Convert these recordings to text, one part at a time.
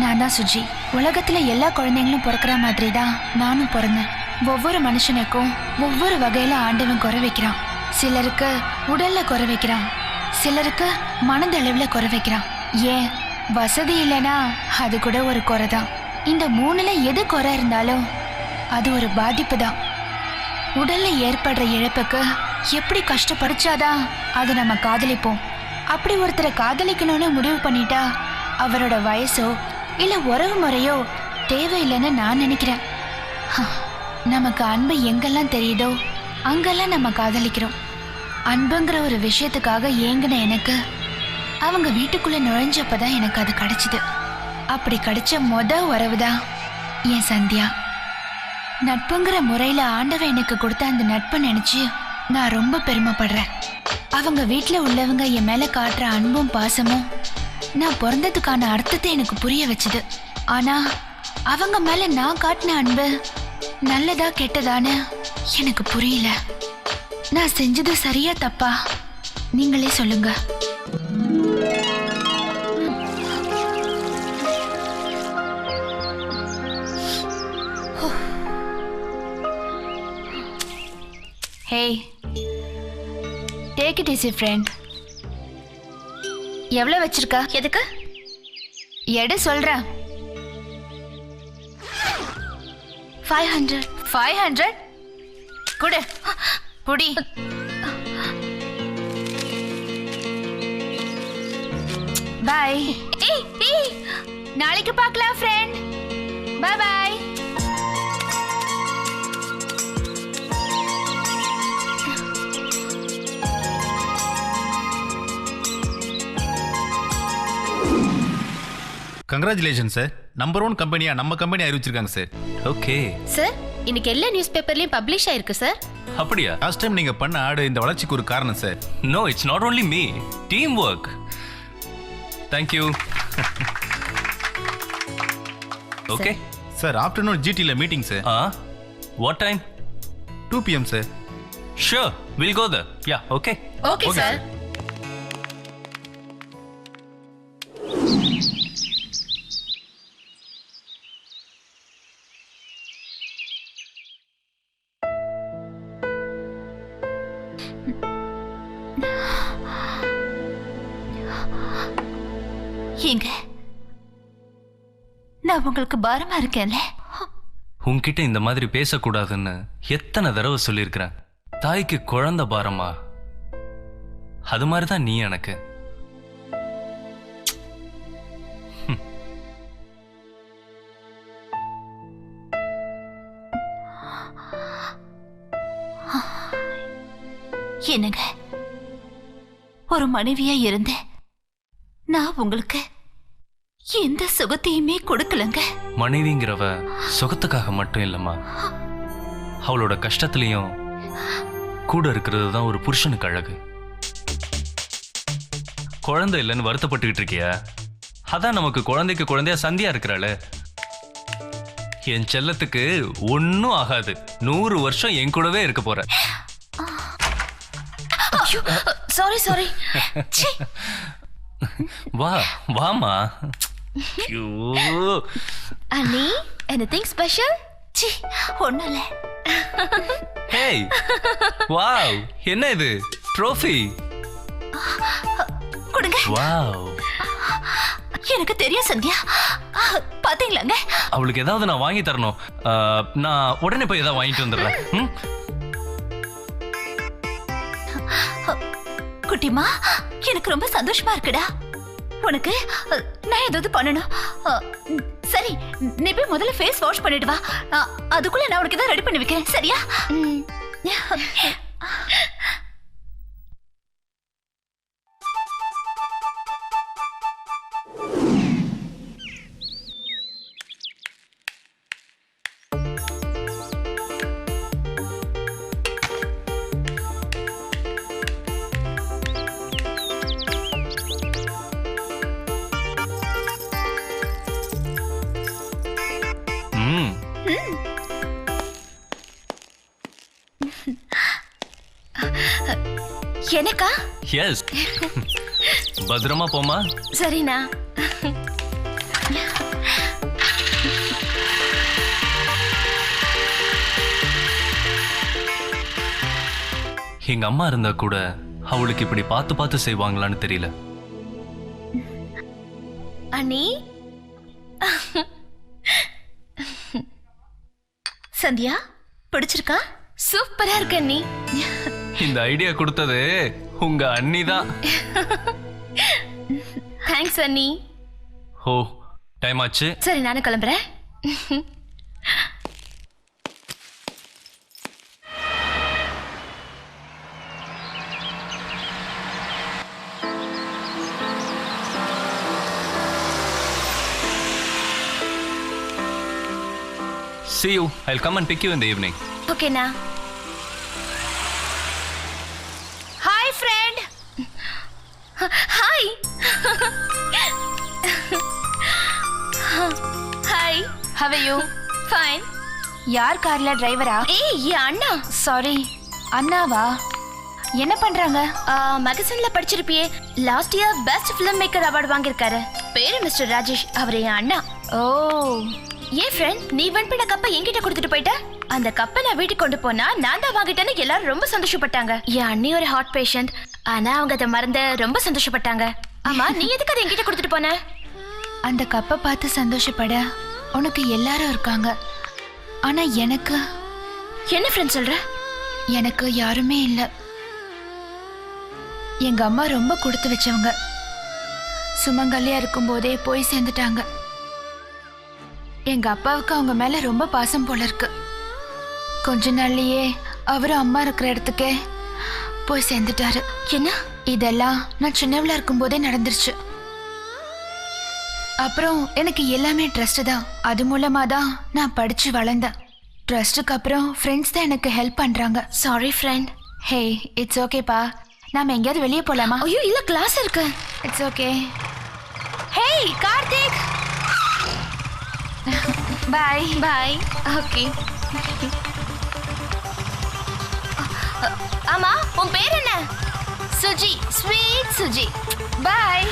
நான் தான் சுஜி. உலகத்துல எல்லா குழந்தைங்களும் பிறக்கிற மாதிரி தான் நானும் பிறந்தேன். ஒவ்வொரு மனுஷனுக்கும் ஒவ்வொரு வகையில ஆண்டவன் குறை வைக்கிறான். சிலருக்கு உடல்ல குறை வைக்கிறான், சிலருக்கு மனதளவுல குறை வைக்கிறான். ஏன் வசதி இல்லைன்னா அது கூட ஒரு குறை தான். இந்த மூணுல எது குறை இருந்தாலும் அது ஒரு பாதிப்பு தான். உடல்ல ஏற்படுற இழப்புக்கு எப்படி கஷ்டப்படுச்சாதான் அது நம்ம காதலிப்போம். அப்படி ஒருத்தரை காதலிக்கணும்னு முடிவு பண்ணிட்டா அவரோட வயசோ இல்ல உறவு முறையோ தேவையில்லைன்னு நான் நினைக்கிறேன். நமக்கு அன்பு எங்கெல்லாம் தெரியுதோ அங்கெல்லாம் நம்ம காதலிக்கிறோம். அன்புங்கிற ஒரு விஷயத்துக்காக ஏங்கின எனக்கு அவங்க வீட்டுக்குள்ள நுழைஞ்சப்பதான் எனக்கு அது கிடைச்சிது. அப்படி கிடைச்ச உறவு தான் என் சந்தியா. நட்புங்கிற முறையில ஆண்டவன் எனக்கு கொடுத்த அந்த நட்பை நினைச்சு நான் ரொம்ப பெருமைப்படுறேன். அவங்க வீட்டுல உள்ளவங்க என் மேல காட்டுற அன்பும் பாசமும் நான் பிறந்ததுக்கான அர்த்தத்தை எனக்கு புரிய வச்சுது. ஆனா அவங்க மேல நான் காட்டின அன்பு நல்லதா கெட்டதான்னு எனக்கு புரியல. நான் செஞ்சது சரியா தப்பா நீங்களே சொல்லுங்க. Hey, take it easy, friend. எவ்வளவு வச்சிருக்க? எதுக்கு? எடை சொல்றேன். 500. 500? குடு. புடி. Bye. ஏய், நாளைக்கு பார்க்கலாம் friend. Bye bye. Congratulation sir. Number 1 கம்பெனியா நம்ம கம்பெனி அறிவிச்சிருக்காங்க சார். ஓகே சார், இன்னைக்கு எல்லா நியூஸ் பேப்பர்லயும் பப்ளிஷ் ஆயிருக்கு சார். அப்படியா? லாஸ்ட் டைம் நீங்க பண்ண ஆடு இந்த வளர்ச்சிக்கு ஒரு காரணம் சார். No, it's not only me, team work. Thank you. Okay sir, afternoon ஜிடில meeting sir. What time? 2 PM sir. Sure, will go there. Ya, okay. Okay sir. ஏங்க, நான் உங்களுக்கு பாரமா இருக்கேன்ல. உன்கிட்ட இந்த மாதிரி பேசக்கூடாதுன்னு எத்தனை தடவை சொல்லியிருக்கிறேன். தாய்க்கு குழந்தை பாரமா, அது மாதிரிதான் நீ எனக்கு. என்னங்க, ஒரு மனைவியா இருந்தேன் நான் உங்களுக்கு எந்த சுகத்தையுமே கொடுக்கலங்க. மனைவிங்கிறவ சுகத்துக்காக மட்டும் இல்லம்மா, அவளோட கஷ்டத்திலையும் கூட இருக்கிறது தான் ஒரு புருஷனுக்கு அழகு. குழந்தை இல்லைன்னு வருத்தப்பட்டுக்கிட்டு இருக்கியா? அதான் நமக்கு குழந்தைக்கு குழந்தையா சந்தியா இருக்கிறாள். என் செல்லத்துக்கு ஒன்னும் ஆகாது. 100 வருஷம் என் கூடவே இருக்க போற. சாரி. வா வாமா. அண்ணி, anything special? சி, ஒண்ணும் இல்ல. ஹேய், வாவ், என்ன இது? ட்ரோஃபி கொடுங்க. வாவ், எனக்கு தெரியும் சந்தியா. பாத்தீங்களாங்க? அவளுக்கு ஏதாவது நான் வாங்கி தரணும். நான் உடனே போய் ஏதாவது வாங்கிட்டு வந்துடுறேன். குட்டிமா, எனக்கு ரொம்ப சந்தோஷமா இருக்குடா. உனக்கு நான் ஏதாவது பண்ணணும். சரி, நீ போய் முதல்ல ஃபேஸ் வாஷ் பண்ணிட்டு வா. அதுக்குள்ள நான் உனக்கு ஏதாவது ரெடி பண்ணி வைக்கிறேன், சரியா? எனக்கா? எஸ். பத்திரமா போமா. சரிண்ணா. எங்க அம்மா இருந்தா கூட அவளுக்கு இப்படி பார்த்து பார்த்து செய்வாங்களான்னு தெரியல. அண்ணி சந்தியா பிடிச்சிருக்கா? சூப்பரா இருக்கு அண்ணி. இந்த ஐடியா கொடுத்தது உங்க அண்ணி தான். தேங்க்ஸ் அண்ணி. ஓ, டைம் ஆச்சு. சரி நானும் கிளம்புறேன். See you. I'll come and pick you in the evening. ஓகேண்ணா. Hi friend. Hi. Hi. How are you? Fine. யார் கார்ல டிரைவரா? ஏய் என் அண்ணா. சாரி, அண்ணாவா? என்ன பண்றாங்க? மேகசின்ல படிச்சிருப்பியே, last year best film maker award வாங்கியிருக்காரு. பேரு மிஸ்டர் ராஜேஷ். அவர் என் அண்ணா. ஓ, ஏன் ஃப்ரெண்ட், நீ வின் பண்ண கப்பை என்கிட்ட கொடுத்துட்டு போயிட்ட. அந்த கப்பை நான் வீட்டுக்கு கொண்டு போனா நான் தான் வாங்கிட்டேன்னு எல்லாரும் ரொம்ப சந்தோஷப்பட்டாங்க. என் அண்ணி ஒரு ஹார்ட் பேஷண்ட், ஆனா அவங்க அதை மறந்து ரொம்ப சந்தோஷப்பட்டாங்க. ஆமா, நீ எதுக்கு அதை என்கிட்ட கொடுத்துட்டு போன? அந்த கப்பை பார்த்து சந்தோஷப்பட உனக்கு எல்லாரும் இருக்காங்க. ஆனா எனக்கு என்ன ஃப்ரெண்ட் சொல்ற? எனக்கு யாருமே இல்லை. எங்க அம்மா ரொம்ப கொடுத்து வச்சவங்க. சுமங்கலியா இருக்கும் போதே போய் சேர்ந்துட்டாங்க. எங்க அப்பாவுக்கு அவங்க மேல ரொம்ப பாசம் போல இருக்கு. கொஞ்ச நாள்லயே அவரும் அம்மா இருக்கிற இடத்துக்கே போய் சேர்ந்துட்டாரு. என்ன? இதெல்லாம் நான் சின்னவளா இருக்கும் போதே நடந்துருச்சு. அப்புறம் எனக்கு எல்லாமே ட்ரஸ்ட் தான். அது மூலமா தான் நான் படிச்சு வளர்ந்தேன். ட்ரஸ்ட்டுக்கு அப்புறம் ஃப்ரெண்ட்ஸ் தான் எனக்கு ஹெல்ப் பண்றாங்க. Sorry friend. ஹே, இட்ஸ் ஓகேப்பா. நாம எங்கேயாவது வெளியே போலாமா? ஐயோ இல்ல, கிளாஸ் இருக்கு. It's okay. Hey Karthik, bye. Bye. Okay. ஆமா, உன் பேர் என்ன? சுஜி, ஸ்வீட் சுஜி. பாய்.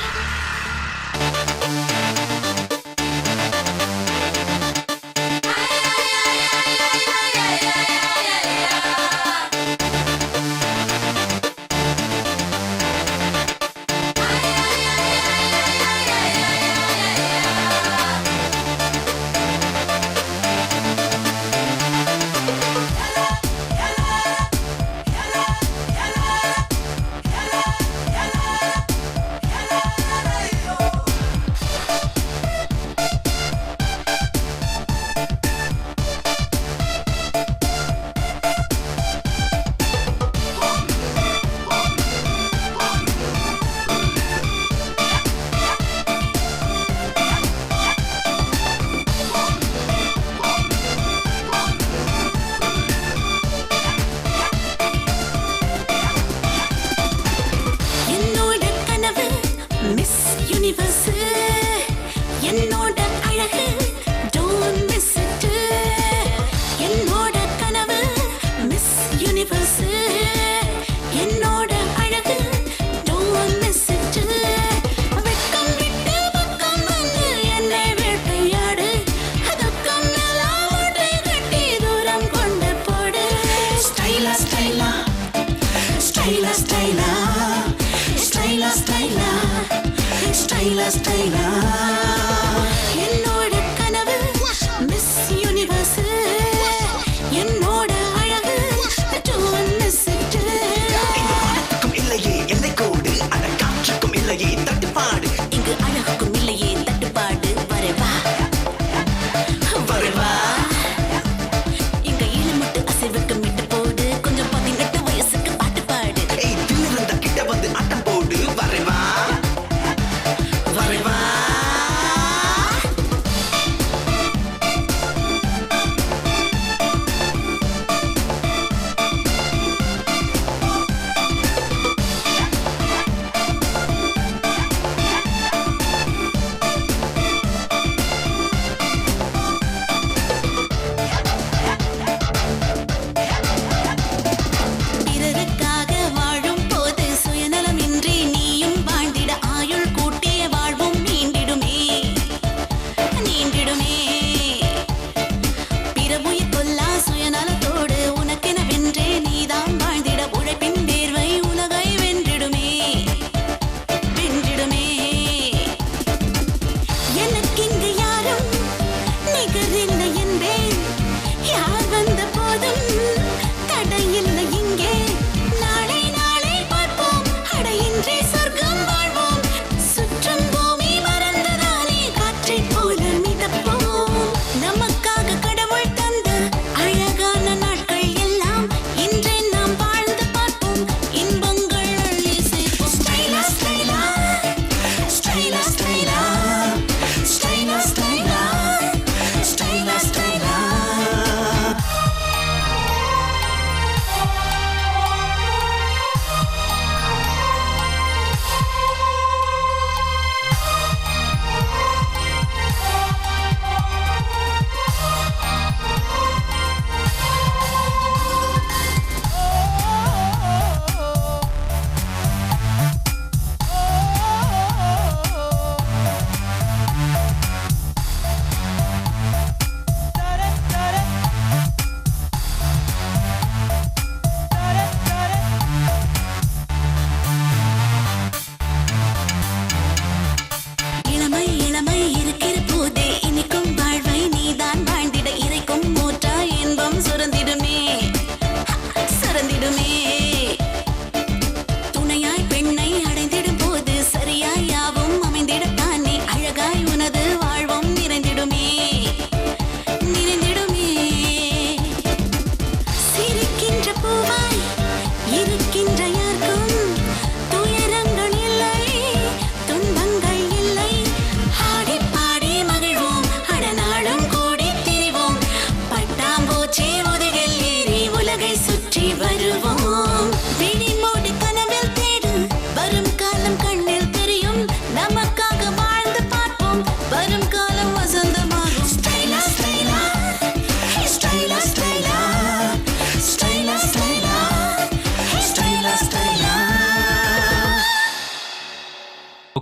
என்னோட கனவு மிஸ் யூனிவர்ஸ், என்னோட அழகு இல்லையே எல்லை கோடு, அட காற்றுக்கும் இல்லையே தட்டுப்பாடு, இங்கு அழகுக்கும் இல்லையே தட்டுப்பாடு. வரவா வரவா, இங்க ஏழு மட்டு அசைவுக்கு மிட்டு போடு, கொஞ்சம் 18 வயசுக்கு பாட்டு பாடு. கிட்ட வந்து ஆட்டம் போடு. வரவா வரவா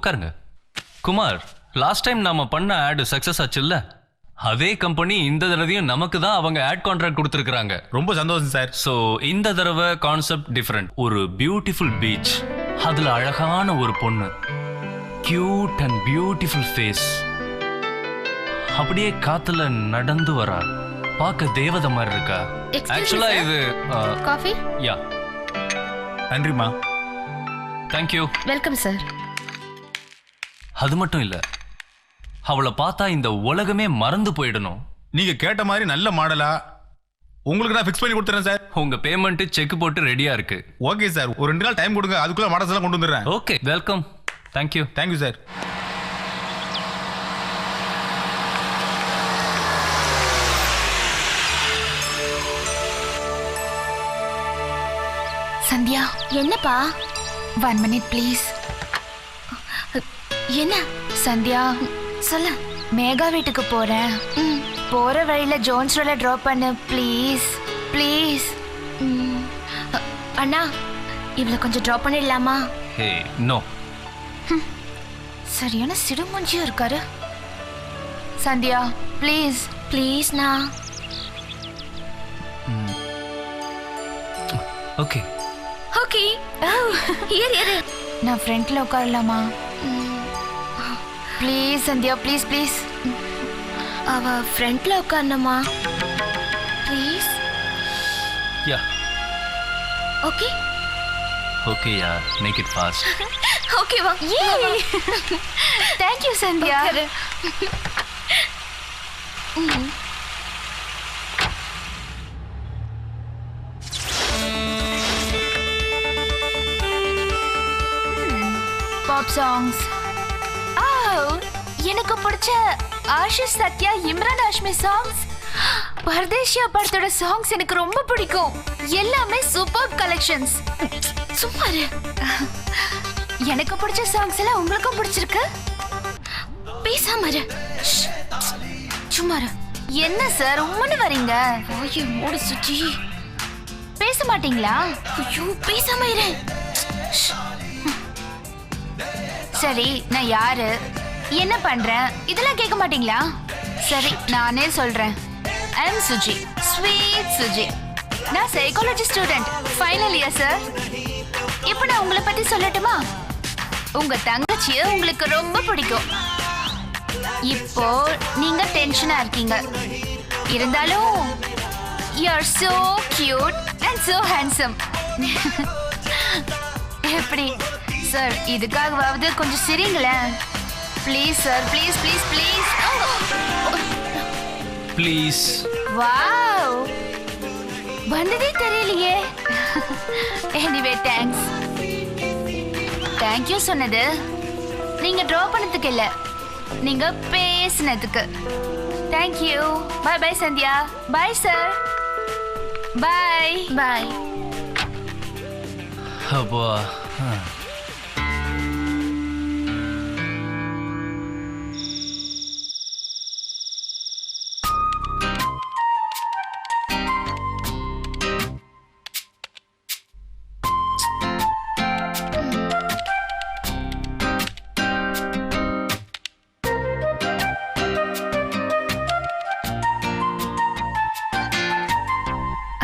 உட்காருங்க. குமார், லாஸ்ட் டைம் நாம பண்ண ஆட் சக்சஸ் ஆச்சுல்ல? அதே கம்பெனி இந்த தடவையும் நமக்கு தான் அவங்க ஆட் கான்ட்ராக்ட் கொடுத்துருக்காங்க. ரொம்ப சந்தோஷம் சார். ஸோ இந்த தடவை கான்செப்ட் டிஃப்ரெண்ட். ஒரு பியூட்டிஃபுல் பீச், அதுல அழகான ஒரு பொண்ணு, கியூட் அண்ட் பியூட்டிஃபுல் ஃபேஸ், அப்படியே காத்துல நடந்து வரா, பார்க்க தேவதை மாதிரி இருக்கா. Excuse me, ஆக்சுவலா sir. இது காஃபி. யா, நன்றிம்மா. தேங்க்யூ. Welcome sir. அது மட்டும் இல்ல, அவளை பார்த்தா இந்த உலகமே மறந்து போயிடணும். நீங்க கேட்ட மாதிரி நல்ல மாடலா உங்களுக்கு நான் ஃபிக்ஸ் பண்ணி கொடுத்துறேன் சார். உங்க பேமெண்ட் செக் போட்டு ரெடியா இருக்கு. ஓகே சார், ஒரு 2 நாள் டைம் கொடுங்க, அதுக்குள்ள மாடல்ஸ் எல்லாம் கொண்டு வந்துடுறேன். Okay, welcome. Thank you. Thank you sir. Sandhya, என்னப்பா? 1 minute ப்ளீஸ். என்ன? சந்தியா, சொல்லு. மேகா வீட்டுக்கு போறேன். போற வழியில ஜோன்ஸ் ரோல டிராப் பண்ணு ப்ளீஸ் ப்ளீஸ். அண்ணா, இவளை கொஞ்சம் ட்ராப் பண்ணிடலாமா? Hey, no. சரியான சிடுமூஞ்சியும் இருக்காரு. சந்தியா ப்ளீஸ். ப்ளீஸ்ண்ணா. ஓகே. ஓகே. ஏறு. நான் ஃப்ரண்ட்ல உட்காரலாமா? Please Sandhya, please please. அவ ஃப்ரண்ட்ல உட்காரணுமா? Please. Ya. Okay. Okay ya, make it fast. ஓகேவா? Thank you Sandhya. Pop songs. எனக்கு பிடிச்ச ஆஷிஷ் சத்யா, இம்ரான் ஹாஷ்மி சாங்ஸ், பர்தேஷியா படத்தோட சாங்ஸ் எனக்கு ரொம்ப பிடிக்கும். எல்லாமே சூப்பர் கலெக்ஷன்ஸ். சும்மாரு. எனக்கு பிடிச்ச சாங்ஸ் எல்லாம் உங்களுக்கும் பிடிச்சிருக்கு? பேசாம இரு. சும்மாரு. என்ன சார் உம்முன்னு வரீங்க? வாயை மூடு சுச்சி. பேச மாட்டீங்களா? ஐயோ, பேசாம இரு. சரி, நான் யாரு, என்ன பண்றேன் இதெல்லாம் கேட்க மாட்டீங்களா? சரி, நானே சொல்றேன். ஐ அம் சுஜி, ஸ்வீட் சுஜி. நான் psychology student, final year sir. இப்போ நான் உங்களை பத்தி சொல்லட்டுமா? உங்க தங்கச்சியை உங்களுக்கு ரொம்ப பிடிக்கும். இப்போ நீங்க டென்ஷனா இருக்கீங்க. இருந்தாலும் you are so cute and so handsome. எப்படி சார்? இதுக்காகவாவது கொஞ்சம் சிரிங்களேன் please sir. Please please please please. Wow, வந்ததே தெரியலையே. Anyway thanks. தேங்க்யூ சொன்னது நீங்க ட்ரா பண்ணதுக்கு இல்ல, நீங்க பேசினதுக்கு. Thank you. Bye bye Sandhya. Bye sir. Bye bye. அப்பா.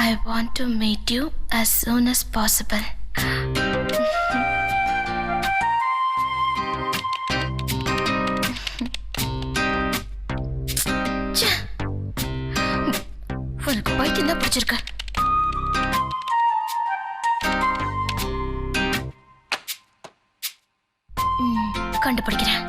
I want to meet you as soon as possible. உனக்கு பைத்தியம் தான் பிடிச்சிருக்க. கண்டுபிடிக்கிறேன்.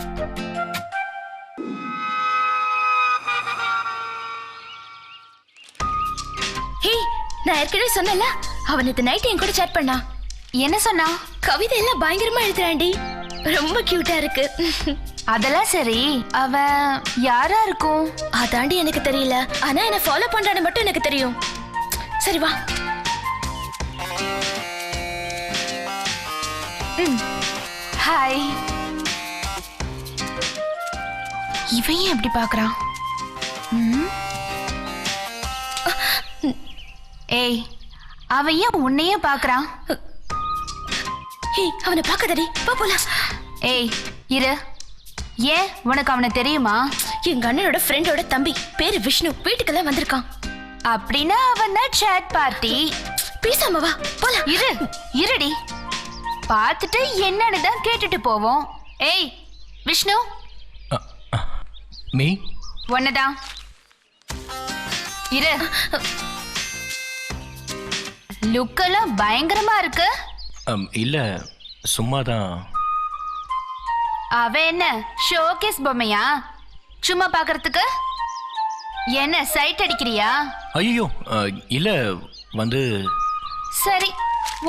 நான் ஏற்கனவே சொன்னல, அவன் நேத்து நைட் என் கூட சேட் பண்ணா. என்ன சொன்னா? கவிதை எல்லாம் பயங்கரமா எழுதுறாண்டி, ரொம்ப கியூட்டா இருக்கு. அதெல்லாம் சரி, அவ யாரா இருக்கும்? அதாண்டி எனக்கு தெரியல, ஆனா என்ன ஃபாலோ பண்றான்னு மட்டும் எனக்கு தெரியும். சரி வா. ஹாய். இவன் ஏன் எப்படி பாக்குறான்? ஏய், அவன் ஏன் உன்னையே பாக்குறான்? அவனை பாக்காதடி, போலாம். ஏய், இரு. ஏன் உனக்கு அவனை தெரியுமா? எங்க அண்ணனோட ஃப்ரெண்டோட தம்பி பேரு விஷ்ணு வீட்டுக்கெல்லாம் வந்திருக்கான். அப்படின்னா அவன் தான் சேட் பார்ட்டி. பேசாம வா போலாம். இருடி, பார்த்துட்டு என்னன்னு தான் கேட்டுட்டு போவோம். ஏய் விஷ்ணு, மீ ஒன்னதான் இரு. லுக்கெல்லாம் பயங்கரமா இருக்கு. இல்ல சும்மாதான். அவ என்ன ஷோகேஸ் பொம்மையா சும்மா பாக்குறதுக்கு? என்ன சைட் அடிக்கிறியா? ஐயோ இல்ல வந்து. சரி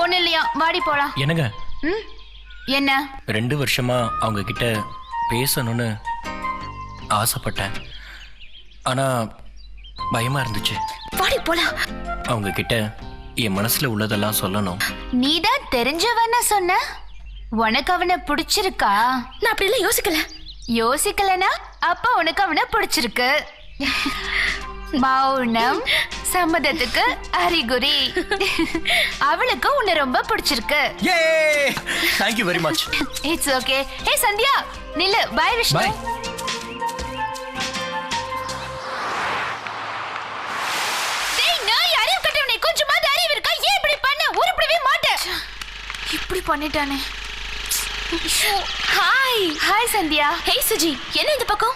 ஒண்ணு இல்லையா, வாடி போலாம். என்னங்க? ம், என்ன? 2 வருஷமா அவங்க கிட்ட பேசணும்னு ஆசைப்பட்டேன். ஆனா பயமா இருந்துச்சு. வாடி போலாம். அவங்க கிட்ட என் மனசுல உள்ளதெல்லாம் சொல்லணும். நீதான் தெரிஞ்சவன சொன்ன. உனக்கு அவனை பிடிச்சிருக்கா? நான் அப்படி எல்லாம் யோசிக்கல. யோசிக்கலனா அப்ப உனக்கு அவனை பிடிச்சிருக்கு. மௌனம் சம்மதத்துக்கு அறிகுறி. அவளுக்கு உன்னை ரொம்ப பிடிச்சிருக்கு. Thank you very much. It's okay. Hey Sandhya நில்லு. பை விஷ்ணு. பை. டேய் நான் அறிவு கட்டவனே, கொஞ்சமாவது அறிவு இருக்கா? ஏன் இப்படி பண்ண? உருப்படவே மாட்டேன். இப்படி பண்ணிட்டானே. ஹாய். ஹாய் சந்தியா. ஹே சுஜி, என்ன இந்த பக்கம்?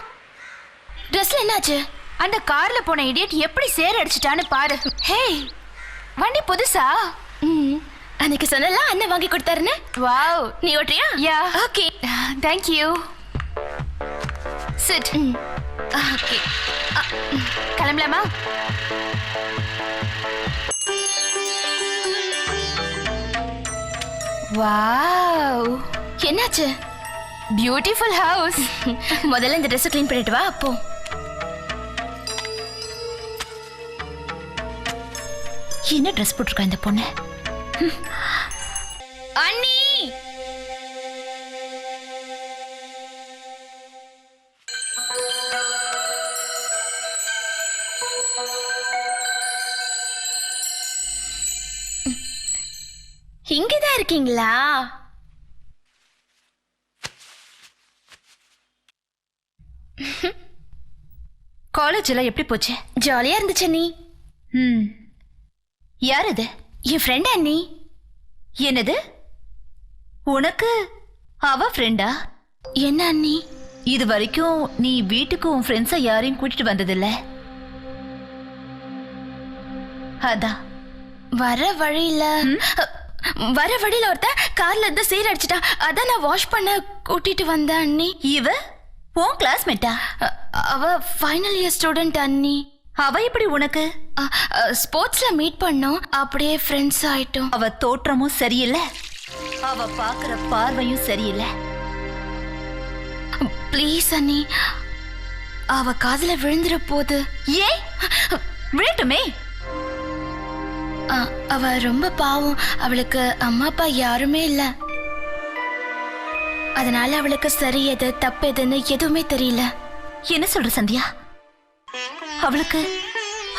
ட்ரெஸ்ல என்னாச்சு? அந்த கார்ல போன இடியட் எப்படி சேர் அடிச்சிட்டான்னு பாரு. ஹே வண்டி புதுசா? அன்னைக்கு சொன்னல அண்ணன் வாங்கி கொடுத்தாருன்னு. வாவ். நீ ஓட்டுறியா? Ya. Okay. Thank you. Sit. Okay. கிளம்பலாமா? வாவ். என்னாச்சு? Beautiful house. முதல்ல இந்த ட்ரெஸ் க்ளீன் பண்ணிட்டு வா. அப்போ என்ன ட்ரெஸ் போட்டிருக்கா இந்த பொண்ணு? அண்ணி இங்கதான் இருக்கீங்களா? காலேஜ் எல்லாம் எப்படி போச்சு? ஜாலியா இருந்துச்சு அண்ணி. யார் இது? என் ஃப்ரெண்ட் அண்ணி. என்னது? உனக்கு அவ ஃப்ரெண்டா? என்ன அண்ணி? இது வரைக்கும் நீ வீட்டுக்கு உன் ஃப்ரெண்ட்ஸை யாரையும் கூட்டிட்டு வந்ததில்ல. அதான் வர வழியில ஒருத்த கார்ல இருந்து சீர் அடிச்சிட்டா. அதான் நான் வாஷ் பண்ண கூட்டிட்டு வந்தேன் அண்ணி. இவ உன் கிளாஸ்மேட்டா? அவ ஃபைனல் இயர் ஸ்டூடெண்ட் அண்ணி. அவ எப்படி உனக்கு? ஸ்போர்ட்ஸ்ல மீட் பண்ணோம், அப்படியே ஃப்ரெண்ட்ஸ் ஆயிட்டோம். அவ தோற்றமும் சரியில்லை, அவ பாக்குற பார்வையும் சரியில்லை. ப்ளீஸ் அண்ணி, அவ காதுல விழுந்துற போது. ஏன் விழட்டுமே. அவ ரொம்ப பாவம். அவளுக்கு அம்மா அப்பா யாருமே இல்ல. அதனால அவளுக்கு சரி எது தப்பு எதுன்னு எதுவுமே தெரியல. என்ன சொல்ற சந்தியா? அவளுக்கு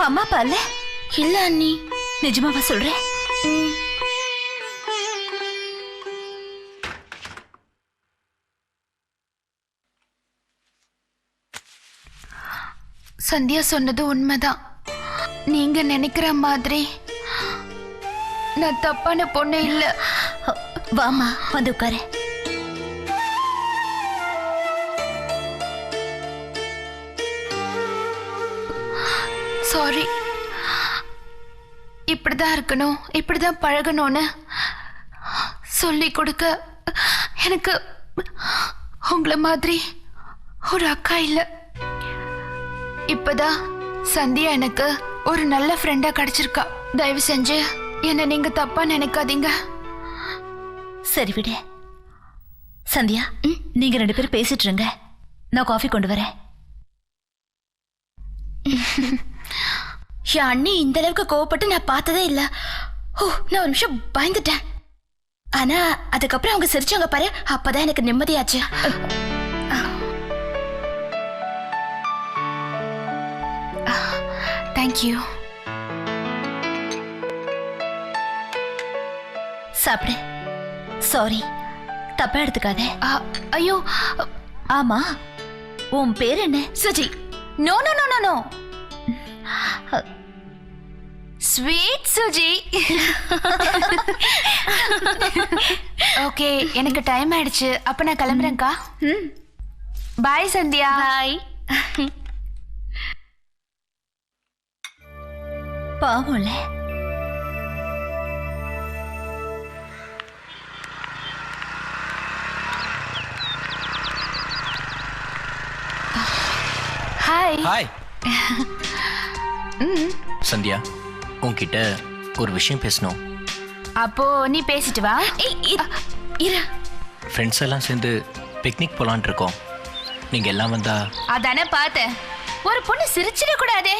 அம்மா அப்பா இல்ல? இல்ல அண்ணி. நிஜமாவா சொல்றேன்? சந்தியா சொன்னது உண்மைதான். நீங்க நினைக்கிற மாதிரி நான் தப்பான பொண்ணு இல்ல. வாமா வந்து உட்காரு. சாரி. இப்படிதான் இருக்கணும், இப்படிதான் பழகணும்னு சொல்லி கொடுக்க எனக்கு உங்களை மாதிரி ஒரு அக்கா இல்ல. இப்பதான் சந்தியா எனக்கு ஒரு நல்ல ஃப்ரெண்டா கிடைச்சிருக்கா. தயவு செஞ்சு என்ன நீங்க தப்பா நினைக்காதீங்க. சரி விடு. சந்தியா, நீங்க 2 பேரும் பேசிட்டு இருங்க, நான் காஃபி கொண்டு வரேன். என் அண்ணி இந்த அளவுக்கு கோவப்பட்டு நான் பார்த்ததே இல்ல. ஓ, நான் ஒரு நிமிஷம் பயந்துட்டேன். ஆனா அதுக்கப்புறம் அவங்க சிரிச்சாங்க பாரு, அப்பதான் எனக்கு நிம்மதியாச்சு. தேங்க்யூ. சாப்பிடு. சாரி, தப்பா எடுத்துக்காதே. ஐயோ ஆமா, உன் பேர் என்ன? Suji. No no no no no, sweet Suji. Okay, எனக்கு டைம் ஆயிடுச்சு. அப்ப நான் கிளம்புறேன்க்கா. பாய் சந்தியா. ஹாய். பாவம்ல. ஹாய். ஹாய் சந்தியா, உன்கிட்ட ஒரு விஷயம் பேசணும். அப்போ நீ பேசிட்டு வா. இரு. ஃப்ரெண்ட்ஸ் எல்லாம் சேர்ந்து பிக்னிக் போலான் இருக்கோம். நீங்க எல்லாம் வந்தா. அதானே பார்த்தேன். ஒரு பொண்ணு சிரிச்சிட கூடாதே.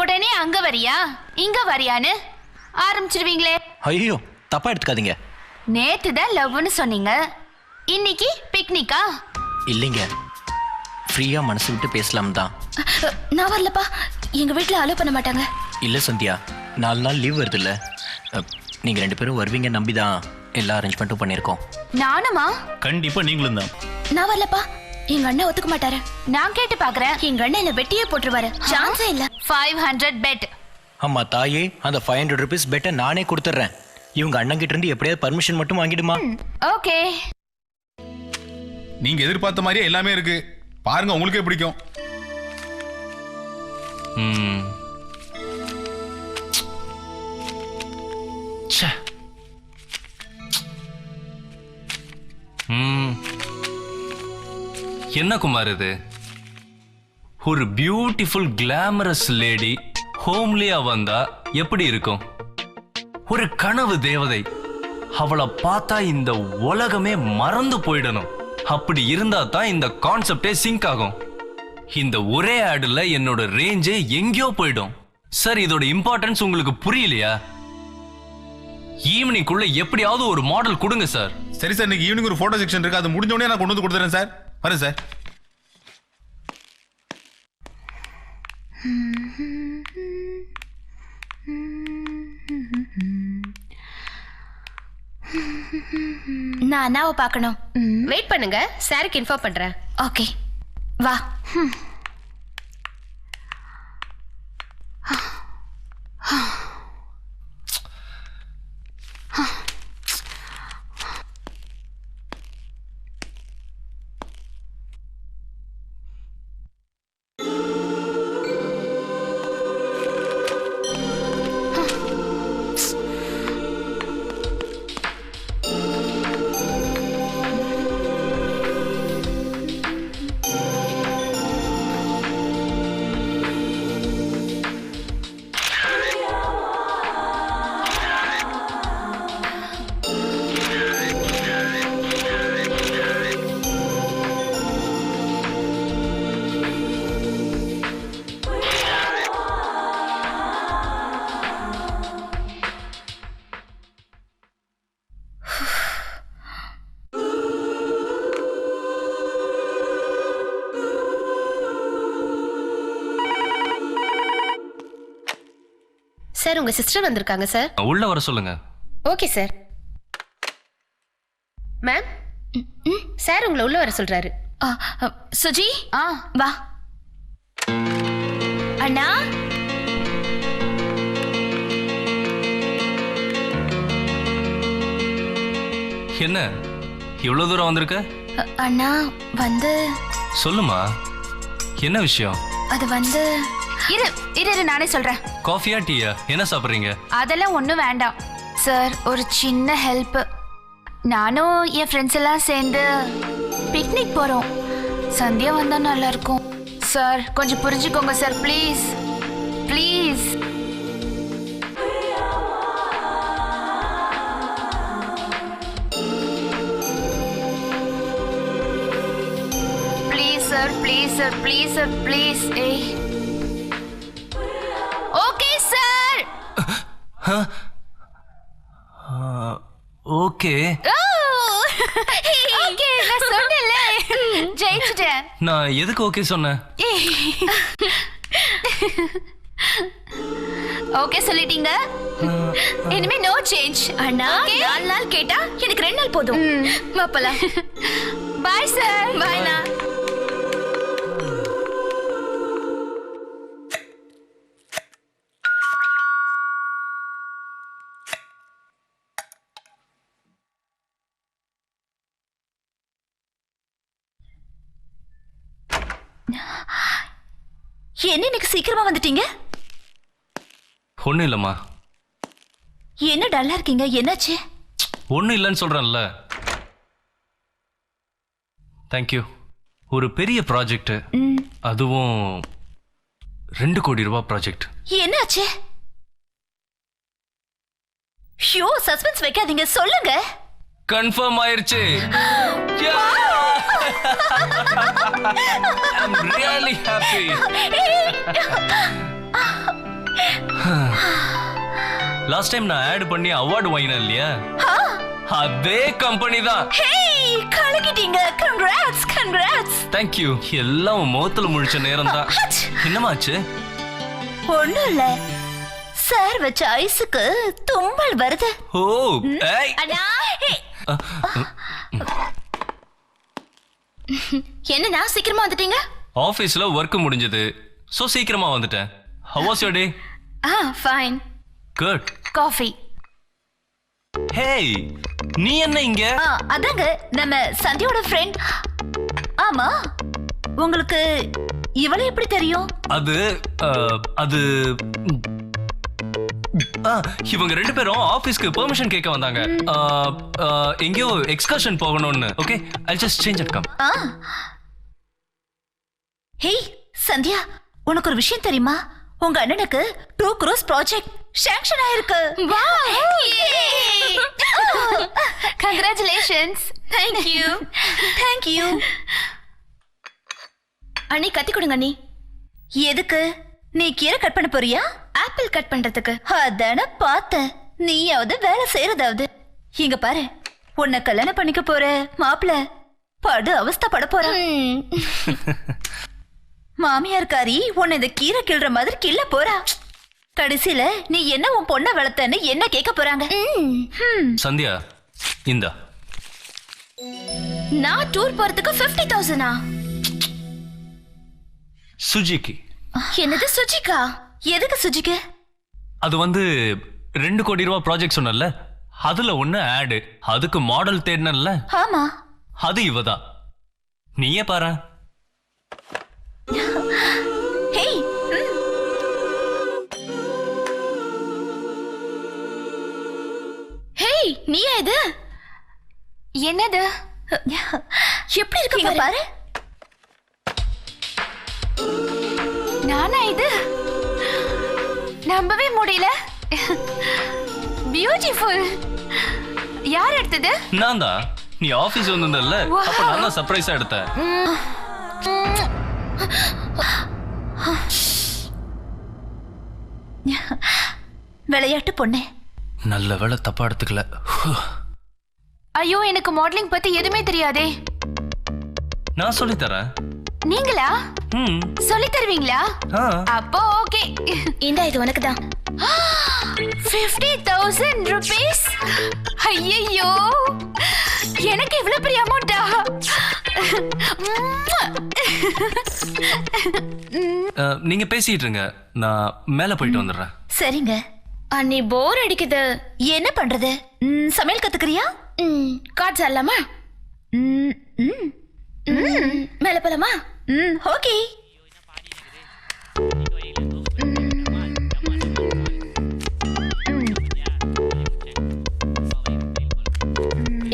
உடனே அங்க வரியா இங்க வரியான்னு ஆரம்பிச்சிருவீங்களே. ஐயோ, தப்பா எடுத்துக்காதீங்க. நேத்து தான் லவ்னு சொன்னீங்க, இன்னைக்கு பிக்னிக்கா? இல்லைங்க, ஃப்ரீயா மனசு விட்டு பேசலாம் தான். நான் வரலப்பா, எங்க வீட்டுல அலோ பண்ண மாட்டாங்க. இல்ல சந்தியா, 4 நாள் லீவ் வருது இல்ல, நீங்க 2 பேரும் வருவீங்க நம்பி தான் எல்லா அரேஞ்ச்மெண்ட்டும் பண்ணியிருக்கோம். நானுமா? கண்டிப்பா நீங்களும் தான். நான் வரலப்பா, எங்க அண்ணன் ஒத்துக்க மாட்டாரு. நான் கேட்டு பாக்குறேன். எங்க அண்ணன் என்ன வெட்டியே போட்டுருவாரு. சான்ஸே இல்ல. 500 பெட். அம்மா தாயே, அந்த 500 ருபீஸ் பெட்டை நானே கொடுத்துட்றேன். இவங்க அண்ணன் கிட்ட இருந்து எப்படியாவது பர்மிஷன் மட்டும் வாங்கிடுமா? ஓகே. நீங்க எதிர்பார்த்த மாதிரியே எல்லாமே இருக்கு. பாருங்க, உங்களுக்கே பிடிக்கும். ச்சே. என்ன குமார் இது? ஒரு பியூட்டிஃபுல் கிளாமரஸ் லேடி ஹோம்லியா வந்தா எப்படி இருக்கும்? ஒரு கனவு தேவதை, அவளை பார்த்தா இந்த உலகமே மறந்து போயிடணும். அப்படி இருந்தா தான் இந்த கான்செப்டே சிங்க் ஆகும். இந்த ஒரே ஆடுல என்னோட ரேஞ்சே எங்கேயோ போயிடும். சார், இதோட இம்பார்ட்டன்ஸ் உங்களுக்கு புரியலையா? ஈவினிங்குள்ள எப்படியாவது ஒரு மாடல் கொடுங்க சார். சரி சார், இன்னைக்கு ஈவினிங் ஒரு போட்டோ செக்ஷன் இருக்கு. அது முடிஞ்ச உடனே நான் கொண்டு வந்து கொடுத்துறேன் சார். வரேன் சார். நான் அண்ணாவை பார்க்கணும். வெயிட் பண்ணுங்க, சாருக்கு இன்ஃபார்ம் பண்றேன். ஓகே, வா. சார், உங்க சிஸ்டர் வந்திருக்காங்க சார். உள்ள வர சொல்லுங்க. Okay sir. மேம், சார் உங்களை உள்ள வர சொல்றாரு. சுஜி, வா. அண்ணா, என்ன இவ்வளவு தூரம் வந்திருக்க? அண்ணா வந்து சொல்லுமா, என்ன விஷயம்? அது வந்து இரு இரு இரு, நானே சொல்றேன். காஃபியா டீயா, என்ன சாப்பிடுறீங்க? அதெல்லாம் ஒன்றும் வேண்டாம் சார். ஒரு சின்ன ஹெல்ப். நானும் என் ஃப்ரெண்ட்ஸ் எல்லாம் சேர்ந்து பிக்னிக் போறோம். சந்தியா வந்தா நல்லா இருக்கும் சார். கொஞ்சம் புரிஞ்சுக்கோங்க sir, please please. Please sir, please sir, please sir, please. ஏய், ஓகே சார். ஓகே. ஓகே, நான் சொன்னேன்ல, ஜெயிச்சிட்டேன். நான் எதுக்கு ஓகே சொன்னேன்? ஓகே சொல்லிட்டீங்க. இனிமே நோ சேஞ்ச். அண்ணா 4 நாள் கேட்டா எனக்கு 2 நாள் போதும். மாப்பலாம். Bye sir. பாய்ண்ணா. என்ன இன்னைக்கு சீக்கிரமா வந்துட்டீங்க? ஒன்றும் இல்லைம்மா. என்ன டல்லா இருக்கீங்க? என்னாச்சு? ஒன்றும் இல்லைன்னு சொல்கிறேன்ல. தேங்க்யூ. ஒரு பெரிய ப்ராஜெக்ட், அதுவும் 2 கோடி ரூபாய் ப்ராஜெக்ட். என்னாச்சு? ஷோ, சஸ்பென்ஸ் வைக்காதீங்க, சொல்லுங்க. கன்ஃபார்ம் ஆயிருச்சு. I'm really happy. Last time நான் ஆட் பண்ணி அவார்டு வாங்கினேன் இல்லையா, அதே கம்பெனி தான். ஹேய், கலக்கிட்டீங்க. Congrats, congrats. தேங்க்யூ. எல்லாம் முகத்துல முழிச்ச நேரம் தான். என்னமாச்சு? ஒண்ணும் இல்ல, சார் வச்ச ஐஸுக்கு தும்மல் வருது. ஓ, ஏய். அண்ணா, என்னண்ணா சீக்கிரமா வந்துட்டீங்க? ஆபீஸ்ல ஒர்க் முடிஞ்சது, சோ சீக்கிரமா வந்துட்டேன். How was your day? Fine. Good. Coffee. Hey, நீ என்ன இங்க? அதாங்க நம்ம சந்தியோட ஃப்ரெண்ட். ஆமா, உங்களுக்கு இவளை எப்படி தெரியும்? அது இவங்க 2 பேரும் ஆபீஸ்க்கு பெர்மிஷன் கேட்க வந்தாங்க. எங்கேயோ எக்ஸ்கர்ஷன் போகணும்னு. Okay, I'll just change and come. Hey Sandhya, உனக்கு ஒரு விஷயம் தெரியுமா? உங்க அண்ணனுக்கு 2 crores ப்ராஜெக்ட் சாங்க்ஷன் ஆயிருக்கு. Congratulations. Thank you. Thank you. அண்ணி கத்தி கொடுங்க அண்ணி. எதுக்கு? நீ கீரை கட் பண்ண போறியா? ஆப்பிள் கட் பண்றதுக்கு. அதான பார்த்தேன். நீயாவது வேலை செய்யறதாவது. இங்க பாரு, உன்னை கல்யாணம் பண்ணிக்க போற மாப்பிள்ள படு அவஸ்தைப்பட போற. மாமியார்காரி உன்னை இந்த கீரை கிள்ற மாதிரி கிள்ள போறா. கடைசியில நீ என்ன உன் பொண்ணை வளர்த்தன்னு என்ன கேட்க போறாங்க. சந்தியா, இந்தா. நான் டூர் போறதுக்கு 50,000. சுஜிக்கு. என்னது சுஜிகா? எதுக்கு சுஜிக்கு? அது 2 கோடி ரூபாய் ப்ராஜெக்ட் சொன்னல, அதுல ஒண்ணு ஆட். அதுக்கு மாடல் தேடினல்ல, ஆமா, அது இவதான். நீயே பாரு. ஹேய், ஹேய், நீயா இது? என்னது? எப்படி இருக்கு பாரு. நானா இது? நம்பவே முடியல. பியூட்டிஃபுல். யார் எடுத்தது? நான் தான். நீ ஆபீஸ் வந்திருந்தல்ல, அப்ப நான் தான் சர்ப்ரைஸா எடுத்தேன். விளையாட்டு பொண்ணு. நல்ல வேளை தப்பா எடுத்துக்கல. ஐயோ, எனக்கு மாடலிங் பத்தி எதுவுமே தெரியாதே. நான் சொல்லி தரேன். நீங்களா சொல்லி தருவீங்களா? ஆ. அப்போ ஓகே. இந்த இது உனக்கு தான். 50,000 rupees. ஐயோ, எனக்கு இவ்வளவு பெரிய அமௌண்டா? நீங்க பேசிட்டு இருங்க, நான் மேல போயிட்டு வந்துடுறேன். சரிங்க. அண்ணி போர் அடிக்குது, என்ன பண்றது? சமையல் கத்துக்கிறியா? கார்ட்ஸ் ஆடலாமா? மேல போலாமா? ஓகே.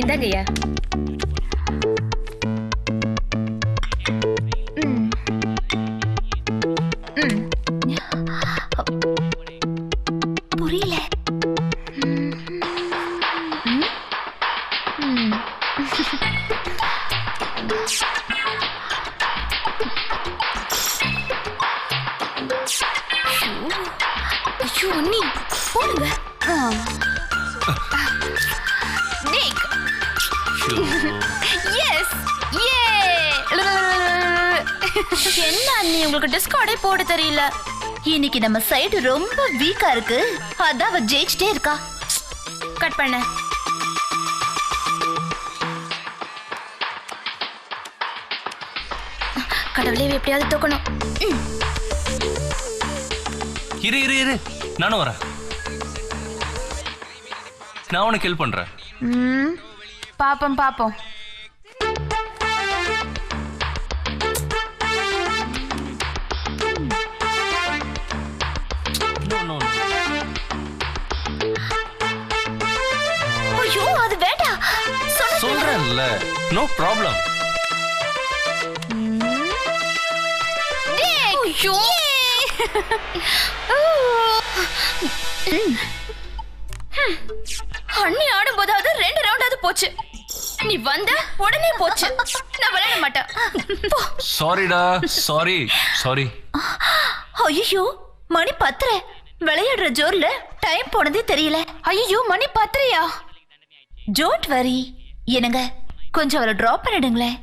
இந்தாங்கய்யா. புரியல. ஐயோ அண்ணி, போடுங்க. Nick. Yes. Yay. என்ன அண்ணி, உங்களுக்கு டிஸ்கார்டே போட தெரியல. இன்னைக்கு நம்ம சைடு ரொம்ப வீக்கா இருக்கு, அதான் அவ ஜெயிச்சிட்டே இருக்கா. கட் பண்ண. கடவுளே, இவ எப்படியாவது தூக்கணும். இரு இரு இரு, நானும் வரேன். நான் உனக்கு ஹெல்ப் பண்றேன். பாப்போம் பாப்போம். No, no, no. ஐயோ, அது வேண்டாம். சொல்றேன்ல, நோ ப்ராப்ளம். ஐயோ. அண்ணி ஆடும்போதாவது 2 ரவுண்டாவது போச்சு. நீ வந்த உடனே போச்சு. நான் விளையாட மாட்டேன். சாரிடா, சாரி சாரி. ஐயோ, மணி 10. விளையாடுற ஜோர்ல டைம் போனதே தெரியல. ஐயோ, மணி 10. Don't worry. என்னங்க, கொஞ்சம் அவளை டிராப் பண்ணிடுங்களேன்.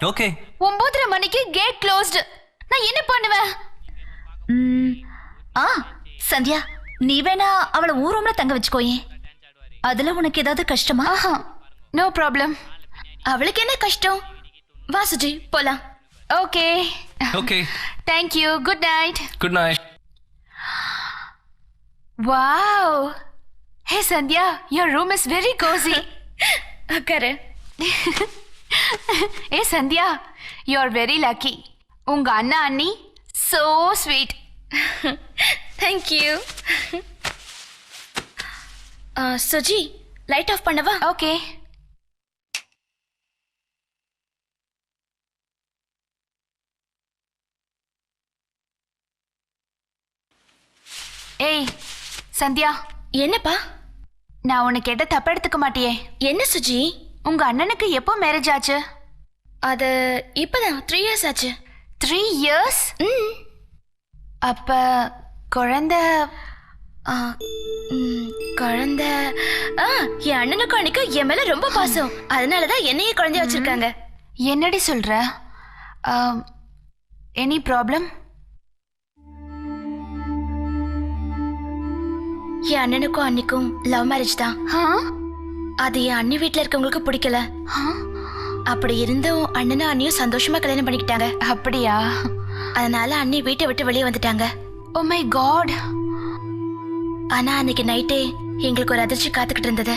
ஓகே. 9:30 மணிக்கு கேட் க்ளோஸ்டு. நான் என்ன பண்ணுவேன்? சந்தியா, நீ வேணா அவளை ஊர் தங்க வச்சுக்கோயே. அதுல உனக்கு ஏதாவது கஷ்டமா? No problem. அவளுக்கு என்ன கஷ்டம்? வா சுஜி, போலாம். Okay okay. Thank you. Good night. Good night. Wow. Hey Sandhya, your room is very cozy. உட்காரு. ஏ Sandhya, you are very lucky. உங்க அண்ணா அண்ணி so sweet. Thank you. Suji, light off பண்ணவா? ஓகே. ஏய் சந்தியா. என்னப்பா? நான் உன்னை கேட்ட தப்ப எடுத்துக்க மாட்டியே? என்ன சுஜி? உங்க அண்ணனுக்கு எப்போ மேரேஜ் ஆச்சு? அது இப்பதான் 3 years ஆச்சு. 3 years? அப்ப குழந்தை குழந்தை என் அண்ணனுக்கும் அன்னைக்கு என் மேல ரொம்ப பாசம். அதனாலதான் என்னையே குழந்தைய வச்சிருக்காங்க. என்னடி சொல்ற? Any problem? என் அண்ணனுக்கும் அன்னைக்கும் லவ் மேரேஜ் தான். அது என் அண்ணி வீட்டுல இருக்கவங்களுக்கு பிடிக்கல. அப்படி இருந்தும் அண்ணனும் அண்ணியும் சந்தோஷமா கல்யாணம் பண்ணிக்கிட்டாங்க. அப்படியா? அதனால அண்ணி வீட்டை விட்டு வெளியே வந்துட்டாங்க. Oh my god. ஆனா அன்னைக்கு நைட்டே எங்களுக்கு ஒரு அதிர்ச்சி காத்துக்கிட்டு இருந்தது.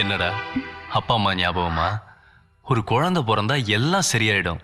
என்னடா, அப்பா அம்மா ஞாபகமா? ஒரு குழந்தை பிறந்தா எல்லாம் சரியாயிடும்.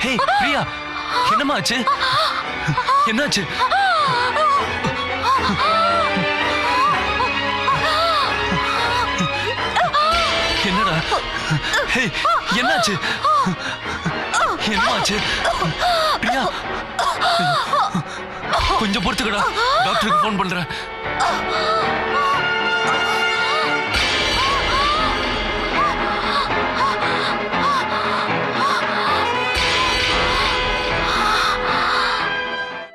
ஹே பிரியா, என்னம்மா ஆச்சு? என்னாச்சு? என்னடா? ஹே, என்னாச்சு? என்னமாச்சு? பிரியா, கொஞ்சம் பொறுத்துக்கடா, டாக்டருக்கு ஃபோன் பண்றேன்.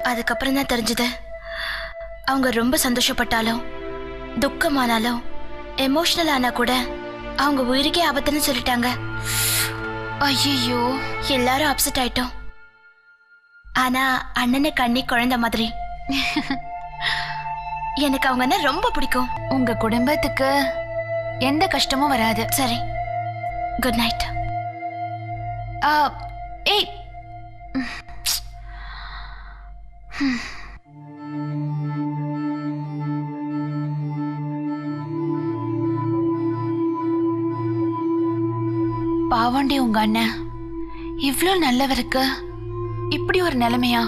அதுக்கப்புறம் தான் தெரிஞ்சது, அவங்க ரொம்ப சந்தோஷப்பட்டாலும் துக்கமானாலும் எமோஷனல் ஆனா கூட அவங்க உயிருக்கே ஆபத்துன்னு சொல்லிட்டாங்க. ஐயோ, எல்லாரும் அப்செட் ஆயிட்டோம். ஆனா அண்ணனை கண்ணி குழந்தை மாதிரி. எனக்கு அவங்கன்னா ரொம்ப பிடிக்கும். உங்க குடும்பத்துக்கு எந்த கஷ்டமும் வராது. சரி, குட் நைட். ஏய், பாவண்டி உங்க அண்ணன் இவ்ளோ நல்லவருக்கு இப்படி ஒரு நிலைமையா?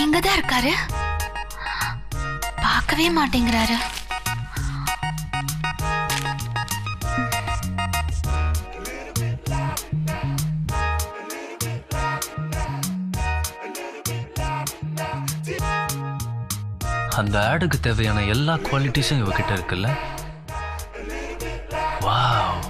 இங்கதான் இருக்காரு, பார்க்கவே மாட்டேங்கிறாரு. அந்த ஆடுக்கு தேவையான எல்லா குவாலிட்டிஸும் இவகிட்ட இருக்குல்ல. வாவ்.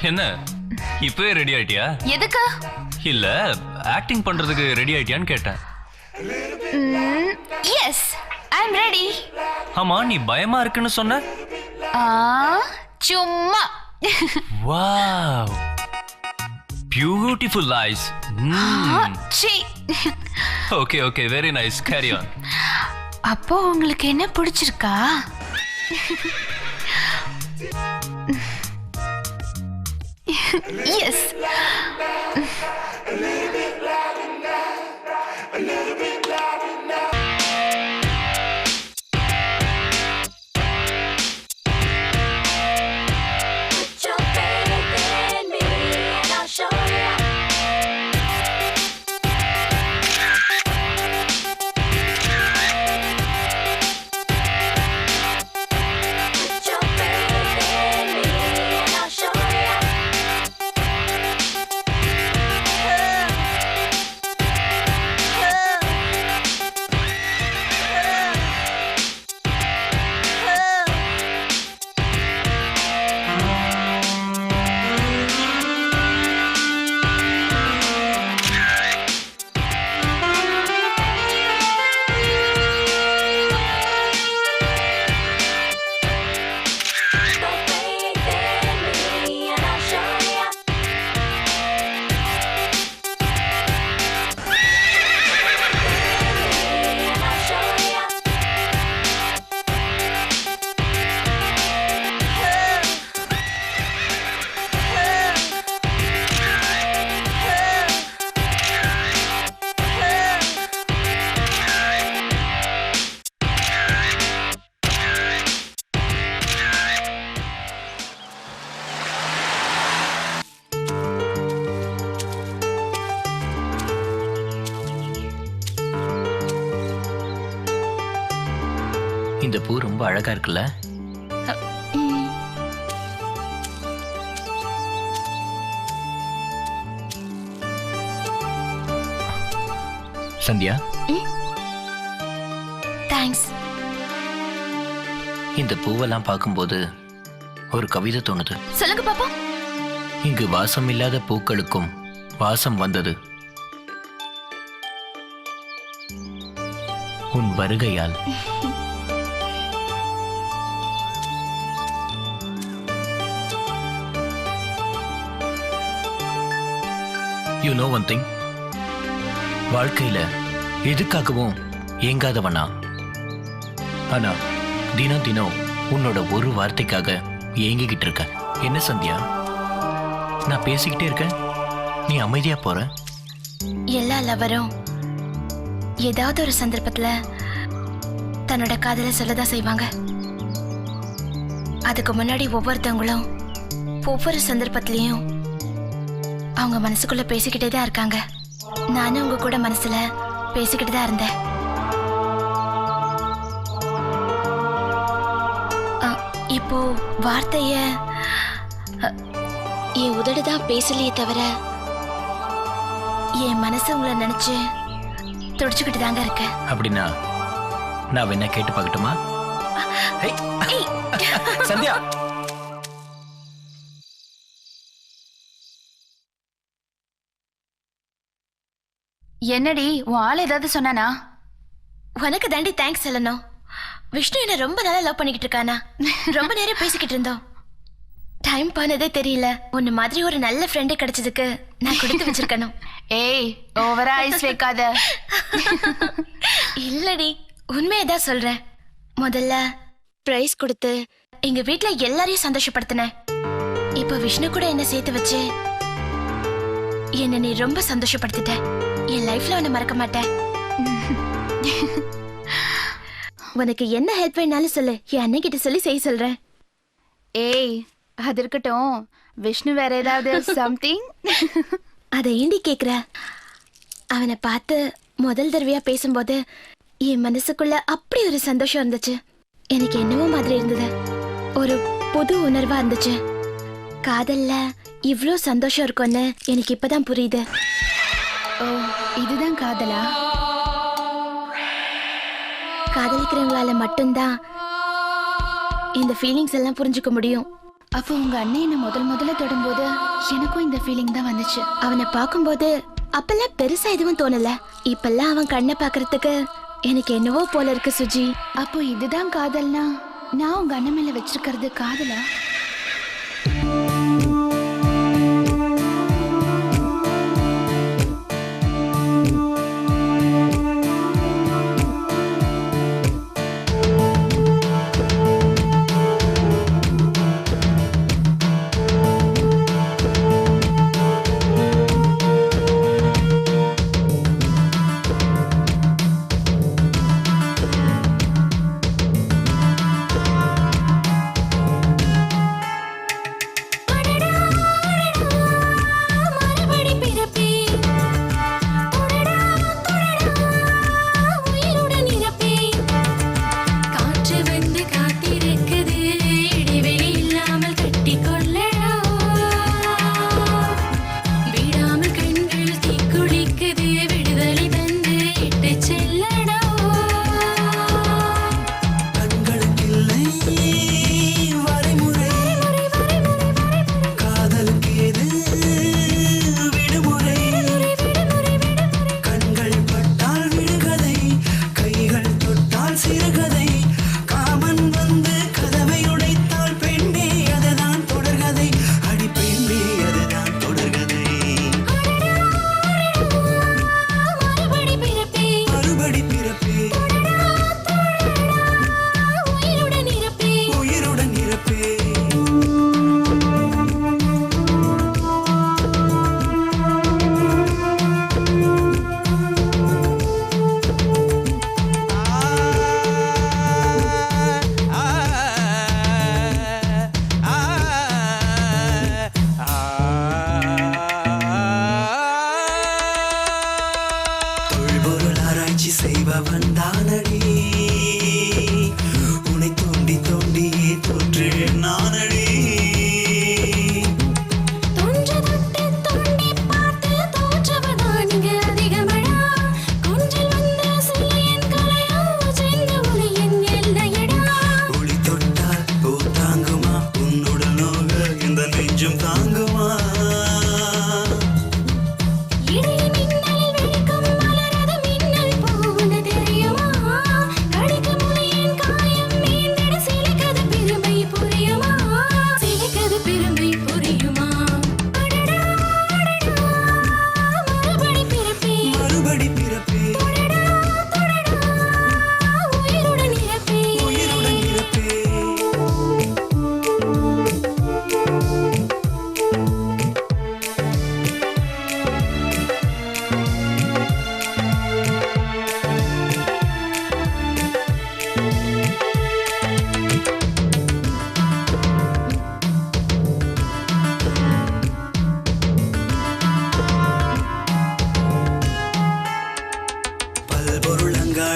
என்ன இப்பவே ரெடி ஆயிட்டியா? எதுக்கு? இல்ல, ஆக்டிங் பண்றதுக்கு ரெடி ஆயிட்டியான்னு கேட்டேன். Yes, I am ready. ஆமா, நீ பயமா இருக்குன்னு சொன்ன. சும்மா. Wow, beautiful eyes. Okay okay, very nice, carry on. அப்போ உங்களுக்கு என்ன பிடிச்சிருக்கா? எஸ். இந்த பூ ரொம்ப அழகா இருக்குல்ல? சந்தியா, தேங்க்ஸ். இந்த பூவெல்லாம் பார்க்கும்போது ஒரு கவிதை தோணுது. சொல்லுங்க பாப்பா. இங்கு வாசம் இல்லாத பூக்களுக்கும் வாசம் வந்தது உன் வருகையால். யூ நோ ஒன் திங், வாழ்க்கையில எதுக்காகவும் ஏங்காதவனா, ஆனா தினம் தினம் உன்னோட ஒரு வார்த்தைக்காக ஏங்கிக்கிட்டு இருக்க. என்ன சந்தியா, நான் பேசிக்கிட்டே இருக்கேன், நீ அமைதியா போற. எல்லா லவரும் ஏதாவது ஒரு சந்தர்ப்பத்துல தன்னோட காதலை சொல்லதான் செய்வாங்க. அதுக்கு முன்னாடி ஒவ்வொருத்தவங்களும் ஒவ்வொரு சந்தர்ப்பத்திலையும் அவங்க மனசுக்குள்ள பேசிக்கிட்டே தான் இருக்காங்க. நானும் உங்க கூட மனசுல பேசிக்கிட்டு தான் இருந்தேன். இப்போ வார்த்தைய என் உதடு தான் பேசலையே தவிர என் மனசு உங்களை நினைச்சு துடிச்சுக்கிட்டு தாங்க இருக்க. அப்படின்னா நான் என்ன கேட்டு பார்க்கட்டுமா? சந்தியா, என்னடி உன் ஆள் ஏதாவது சொன்னானா? உனக்கு தாண்டி தேங்க்ஸ் சொல்லணும். விஷ்ணு என்ன ரொம்ப நாளா லவ் பண்ணிக்கிட்டு இருக்கானா. ரொம்ப நேரம் பேசிக்கிட்டு இருந்தோம். டைம் போனதே தெரியல. உன்ன மாதிரி ஒரு நல்ல ஃப்ரெண்டு கிடைச்சதுக்கு நான் கொடுத்து வச்சிருக்கணும். ஏய், ஓவரா ஐஸ் வைக்காத. இல்லடி, உண்மையதான் சொல்றேன். முதல்ல பிரைஸ் கொடுத்து எங்க வீட்ல எல்லாரையும் சந்தோஷப்படுத்தினேன். இப்ப விஷ்ணு கூட என்ன சேர்த்து வச்சு என்ன நீ ரொம்ப சந்தோஷப்படுத்திட்ட. என் லைஃப்ல உன்னை மறக்க மாட்டேன். உனக்கு என்ன ஹெல்ப் வேணாலும் சொல்லு, என் அண்ணன் கிட்ட சொல்லி செய்ய சொல்றேன். ஏய், அது இருக்கட்டும், விஷ்ணு வேற ஏதாவது சம்திங்? அதை ஏண்டி கேக்குற? அவனை பார்த்து முதல் தடவையா பேசும்போது என் மனசுக்குள்ள அப்படி ஒரு சந்தோஷம் இருந்துச்சு. எனக்கு என்னவோ மாதிரி இருந்தது, ஒரு புது உணர்வா இருந்துச்சு. காதல்ல இவ்ளோ சந்தோஷம் இருக்கும்னு எனக்கு இப்பதான் புரியுது. ஓ, இதுதான் காதலா? காதலிக்கிறவங்களால மட்டும்தான் இந்த ஃபீலிங்ஸ் எல்லாம் புரிஞ்சுக்க முடியும். அப்போ உங்க அண்ணன் என்ன முதல்ல தொடும்போது எனக்கும் இந்த ஃபீலிங் தான் வந்துச்சு. அவனை பார்க்கும்போது அப்பெல்லாம் பெருசா எதுவும் தோணல. இப்பெல்லாம் அவன் கண்ணை பாக்குறதுக்கு எனக்கு என்னவோ போல இருக்கு சுஜி. அப்போ இதுதான் காதல்னா நான் உங்க அண்ணன் மேல வச்சிருக்கிறது காதலா?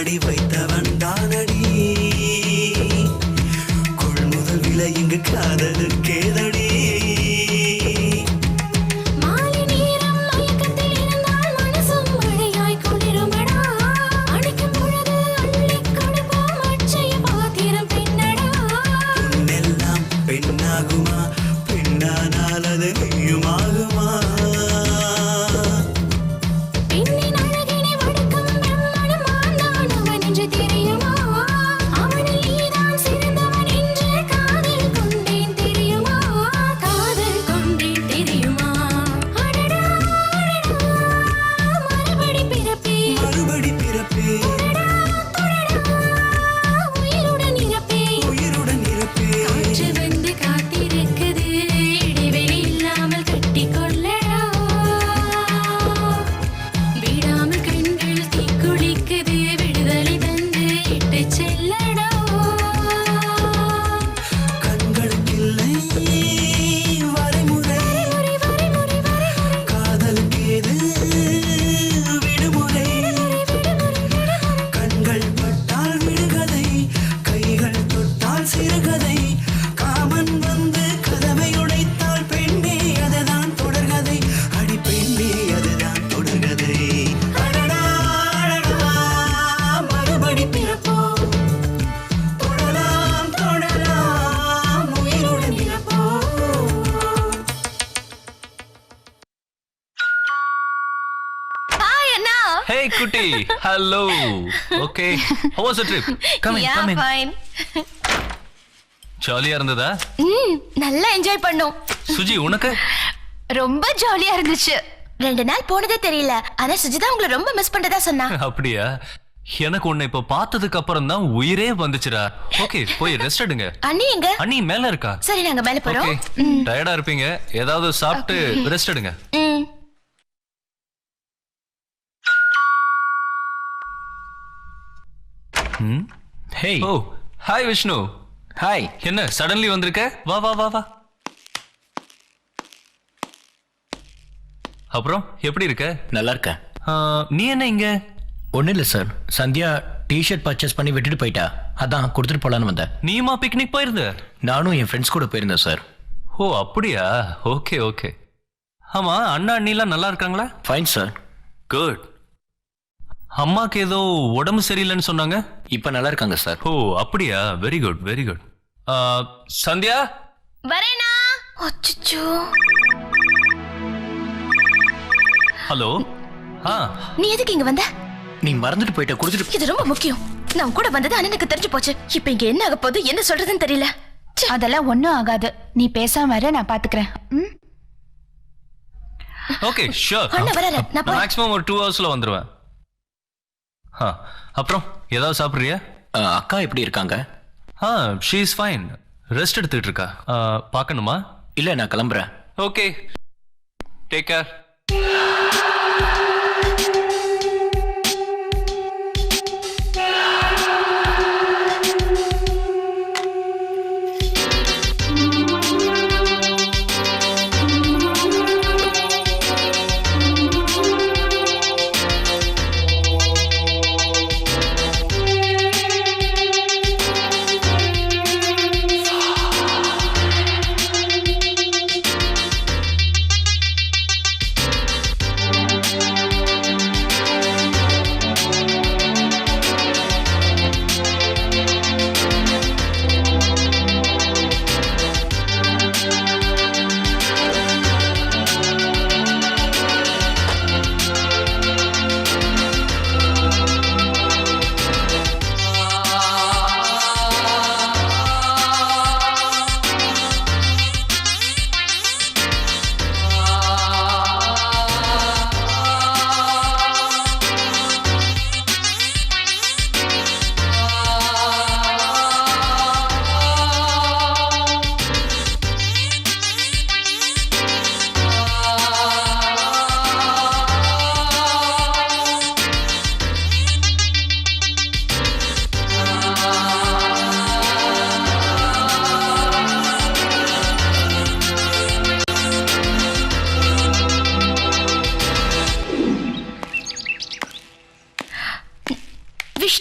கொண்டாடி வைத்தவன் தானடி கொள்முதல் விலை இங்கு காதலுக்கேதடி பெண்ணாகுமா பெண்ணானால் அது நீயுமாகுமா மறுபடி பிறப்பே உயிருடன் இருப்பே கண்களுக்கில்லை வரைமுறை காதலுக்கேது விடுமுறை கண்கள் பட்டால் விடுகதை கைகள் தொட்டால் சிறுகதை காமன் வந்து கதவை உடைத்தால் பெண்ணே அதுதான் தொடர்கதை அடி பெண்ணே அதுதான் தொடர்கதை அடடா, அடடா, மறுபடி பிறப்போம் தொடலாம் தொடலாம் உயிருடன் இருப்போம் ஹாய் அண்ணா. Hey குட்டி, hello. Okay, how was the trip? Come in, Yeah, come in. fine. ஜாலியா இருந்ததா? நல்லா என்ஜாய் பண்ணோம். சுஜி உனக்கு? ரொம்ப ஜாலியா இருந்துச்சு. 2 நாள் போனதே தெரியல. ஆனா சுஜிதா உங்களை ரொம்ப மிஸ் பண்றதா சொன்னா. அப்படியா? எனக்கு உன்னை இப்ப பார்த்ததுக்கு அப்புறம் தான் உயிரே வந்துச்சுடா. ஓகே, போய் ரெஸ்ட் எடுங்க. அண்ணி எங்க? அண்ணி மேல இருக்கா? சரி நாங்க மேல போறோம். ஓகே, டயர்டா இருப்பீங்க. ஏதாவது சாப்பிட்டு ரெஸ்ட் எடுங்க. ம். ஹே ஓ, ஹாய் விஷ்ணு. ஹாய். என்ன சடன்லி வந்திருக்க? வா வா வா வா. அப்புறம் எப்படி இருக்க? நல்லா இருக்கேன். நீ என்ன இங்க? ஒன்றும் இல்லை சார், சந்தியா டிஷர்ட் பர்ச்சேஸ் பண்ணி விட்டுட்டு போயிட்டா, அதான் கொடுத்துட்டு போலான்னு வந்தேன். நீமா பிக்னிக் போயிருந்த? நானும் என் ஃப்ரெண்ட்ஸ் கூட போயிருந்தேன் சார். ஓ அப்படியா? Okay okay. ஆமா, அண்ணா அண்ணிலாம் நல்லா இருக்காங்களா? Fine sir. குட். அம்மாக்கு ஏதோ உடம்பு சரியில்லைன்னு சொன்னாங்க. இப்போ நல்லா இருக்காங்க சார். ஓ அப்படியா? Very good very good. Sandhya வரேனா? அச்சச்சோ. ஹலோ. நீ எதுக்கு இங்க வந்த? நீ மறந்துட்டு போயிட்ட, கொடுத்துட்டு. இது ரொம்ப முக்கியம். நான் கூட வந்தது அண்ணனுக்கு தெரிஞ்சு போச்சு. இப்போ இங்க என்ன ஆக போகுது, என்ன சொல்றதுன்னு தெரியல. அதெல்லாம் ஒண்ணும் ஆகாது. நீ பேசாம இரு, நான் பாத்துக்கிறேன். Okay sure. அண்ணா வராரு, நான் போறேன். மேக்ஸிமம் ஒரு 2 ஹவர்ஸ்ல வந்துருவேன். அப்புறம் ஏதாவது சாப்பிடுறியா? அக்கா எப்படி இருக்காங்க? She is fine. ரெஸ்ட் எடுத்துட்டு இருக்கா. பார்க்கணுமா? இல்லை, நான் கிளம்புறேன். Okay, take care.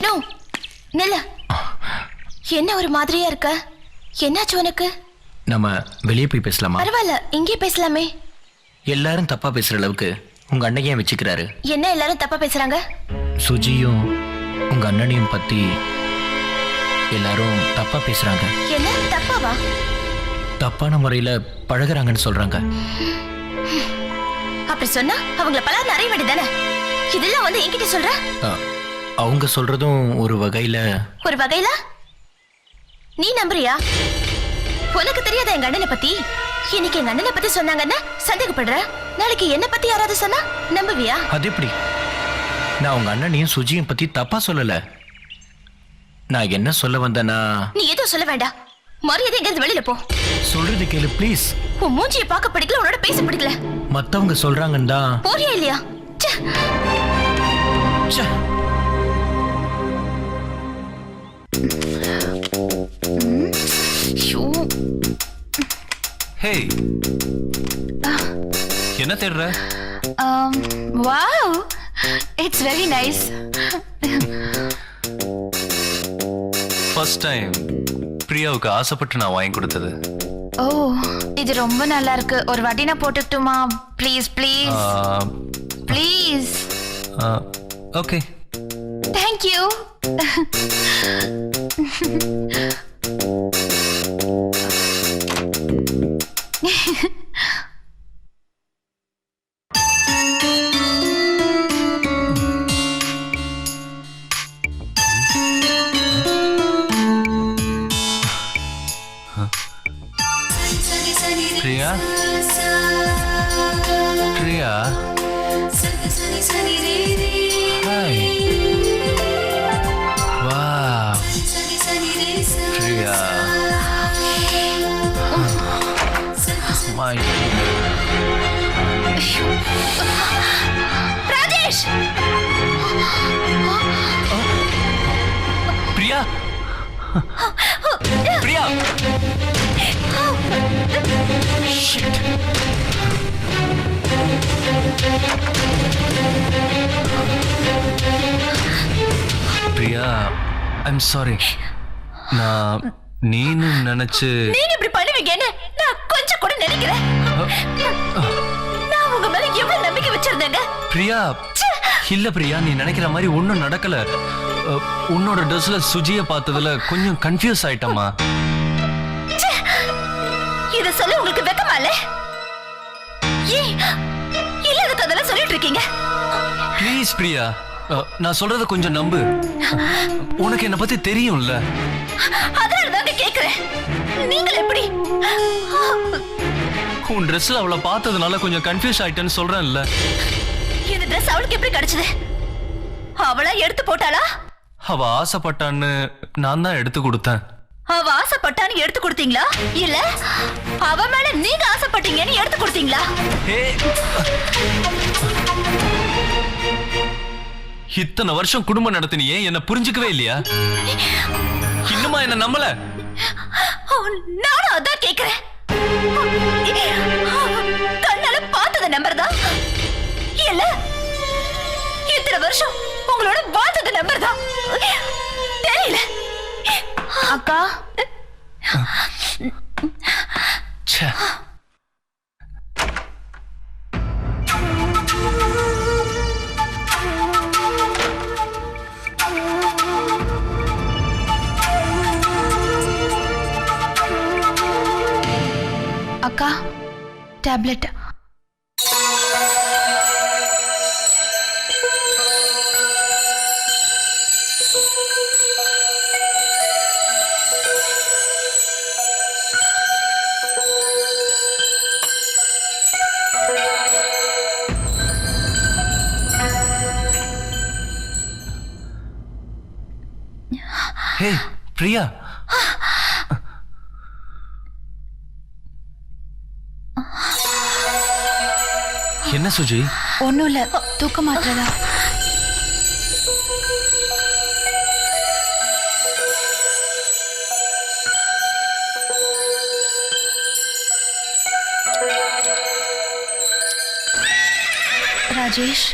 விஷ்ணு நில்ல. என்ன ஒரு மாதிரியா இருக்க? என்னாச்சு உனக்கு? நம்ம வெளியே போய் பேசலாமா? பரவாயில்ல, இங்கே பேசலாமே. எல்லாரும் தப்பா பேசுற அளவுக்கு உங்க அண்ணன் ஏன் வச்சுக்கிறாரு? என்ன எல்லாரும் தப்பா பேசுறாங்க? சுஜியும் உங்க அண்ணனையும் பத்தி எல்லாரும் தப்பா பேசுறாங்க. என்ன தப்பாவா? தப்பான முறையில பழகுறாங்கன்னு சொல்றாங்க. அப்படி சொன்னா அவங்கள பலர் நிறைய வேண்டியதானே? இதெல்லாம் வந்து என்கிட்ட சொல்ற? அவங்க சொல்றதும் ஒரு வகையில நீ நம்புறியா? உனக்கு தெரியாத எங்க அண்ணனை பத்தி? இன்னைக்கு எங்க அண்ணனை பத்தி சொன்னாங்கன்னா சந்தேகப்படுற. நாளைக்கு என்ன பத்தி யாராவது சொன்னா நம்புவியா? அது எப்படி? நான் உங்க அண்ணனையும் சுஜியும் பத்தி தப்பா சொல்லல. நான் என்ன சொல்ல வந்தேன்னா... நீ எதுவும் சொல்ல வேண்டாம். மரியாதை எங்க வெளியில போ. சொல்றது கேளு ப்ளீஸ். உன் மூஞ்சியை பார்க்க பிடிக்கல, உன்னோட பேச பிடிக்கல. மத்தவங்க சொல்றாங்கன்னு தான். போறியா இல்லையா? ஹே, என்ன தேடுற? Wow, it's very nice. First time பிரியாவுக்கு ஆசைப்பட்டு நான் வாங்கி கொடுத்தது. ஓ, இது ரொம்ப நல்லா இருக்கு. ஒரு வாட்டி நான் போட்டுக்கிட்டுமா? Please please please. Okay, thank you. Priya, Priya, hi, wow, Priya, my Rajesh, Priya, Priya, shit. Priya, I'm sorry. நான் நீனு நினைச்சு... நீங்க இப்படி பண்ணுவீங்கன்னு நான் கொஞ்சம் கூட நினைக்கிறேன். நான் உங்க மேல எவ்வளவு நம்பிக்கை வச்சிருந்தேங்க. பிரியா, இல்ல பிரியா, நீ நினைக்கிற மாதிரி ஒண்ணும் நடக்கல. உன்னோட ட்ரெஸ்ல சுஜிய பார்த்ததுல கொஞ்சம் கன்ஃபியூஸ் ஆயிட்டமா. இத சொல்ல உங்களுக்கு வெக்கமா இல்ல? இல்லாத கதெல்லாம் சொல்லிட்டு இருக்கீங்க. ப்ளீஸ் பிரியா, நான் சொல்றத கொஞ்சம் நம்பு. உனக்கு என்ன பத்தி தெரியும்ல. அதனாலதாங்க கேக்குறேன். நீங்கள் எப்படி உன் ட்ரெஸ்ல அவளை பார்த்ததுனால கொஞ்சம் கன்ஃபியூஸ் ஆயிட்டேன்னு சொல்றேன்ல. இந்த ட்ரெஸ் அவளுக்கு எப்படி கிடைச்சது? அவளா எடுத்து போட்டாளா? அவ ஆசைப்பட்டான்னு நான் தான் எடுத்து கொடுத்தேன். அவ ஆசைப்பட்டான்னு எடுத்து கொடுத்தீங்களா? இல்ல அவ மேல நீங்க ஆசைப்பட்டீங்கன்னு எடுத்து கொடுத்தீங்களா? இத்தனை வருஷம் குடும்பம் நடத்தினியே, என்ன புரிஞ்சுக்கவே இல்லையா? இன்னுமா என்ன நம்பல? நானும் அதான் கேக்குறேன். கண்ணால பார்த்தத நம்பர் தான் இல்ல இத்தனை வருஷம் உங்களோட வாழ்ந்தத நம்பர் தான் தெரியல. அக்கா, ச்சே. அக்கா, டேப்லெட். ஹே பிரியா, என்ன சுஜி? ஒண்ணும் இல்ல, தூக்க மாட்டதா? ராஜேஷ்,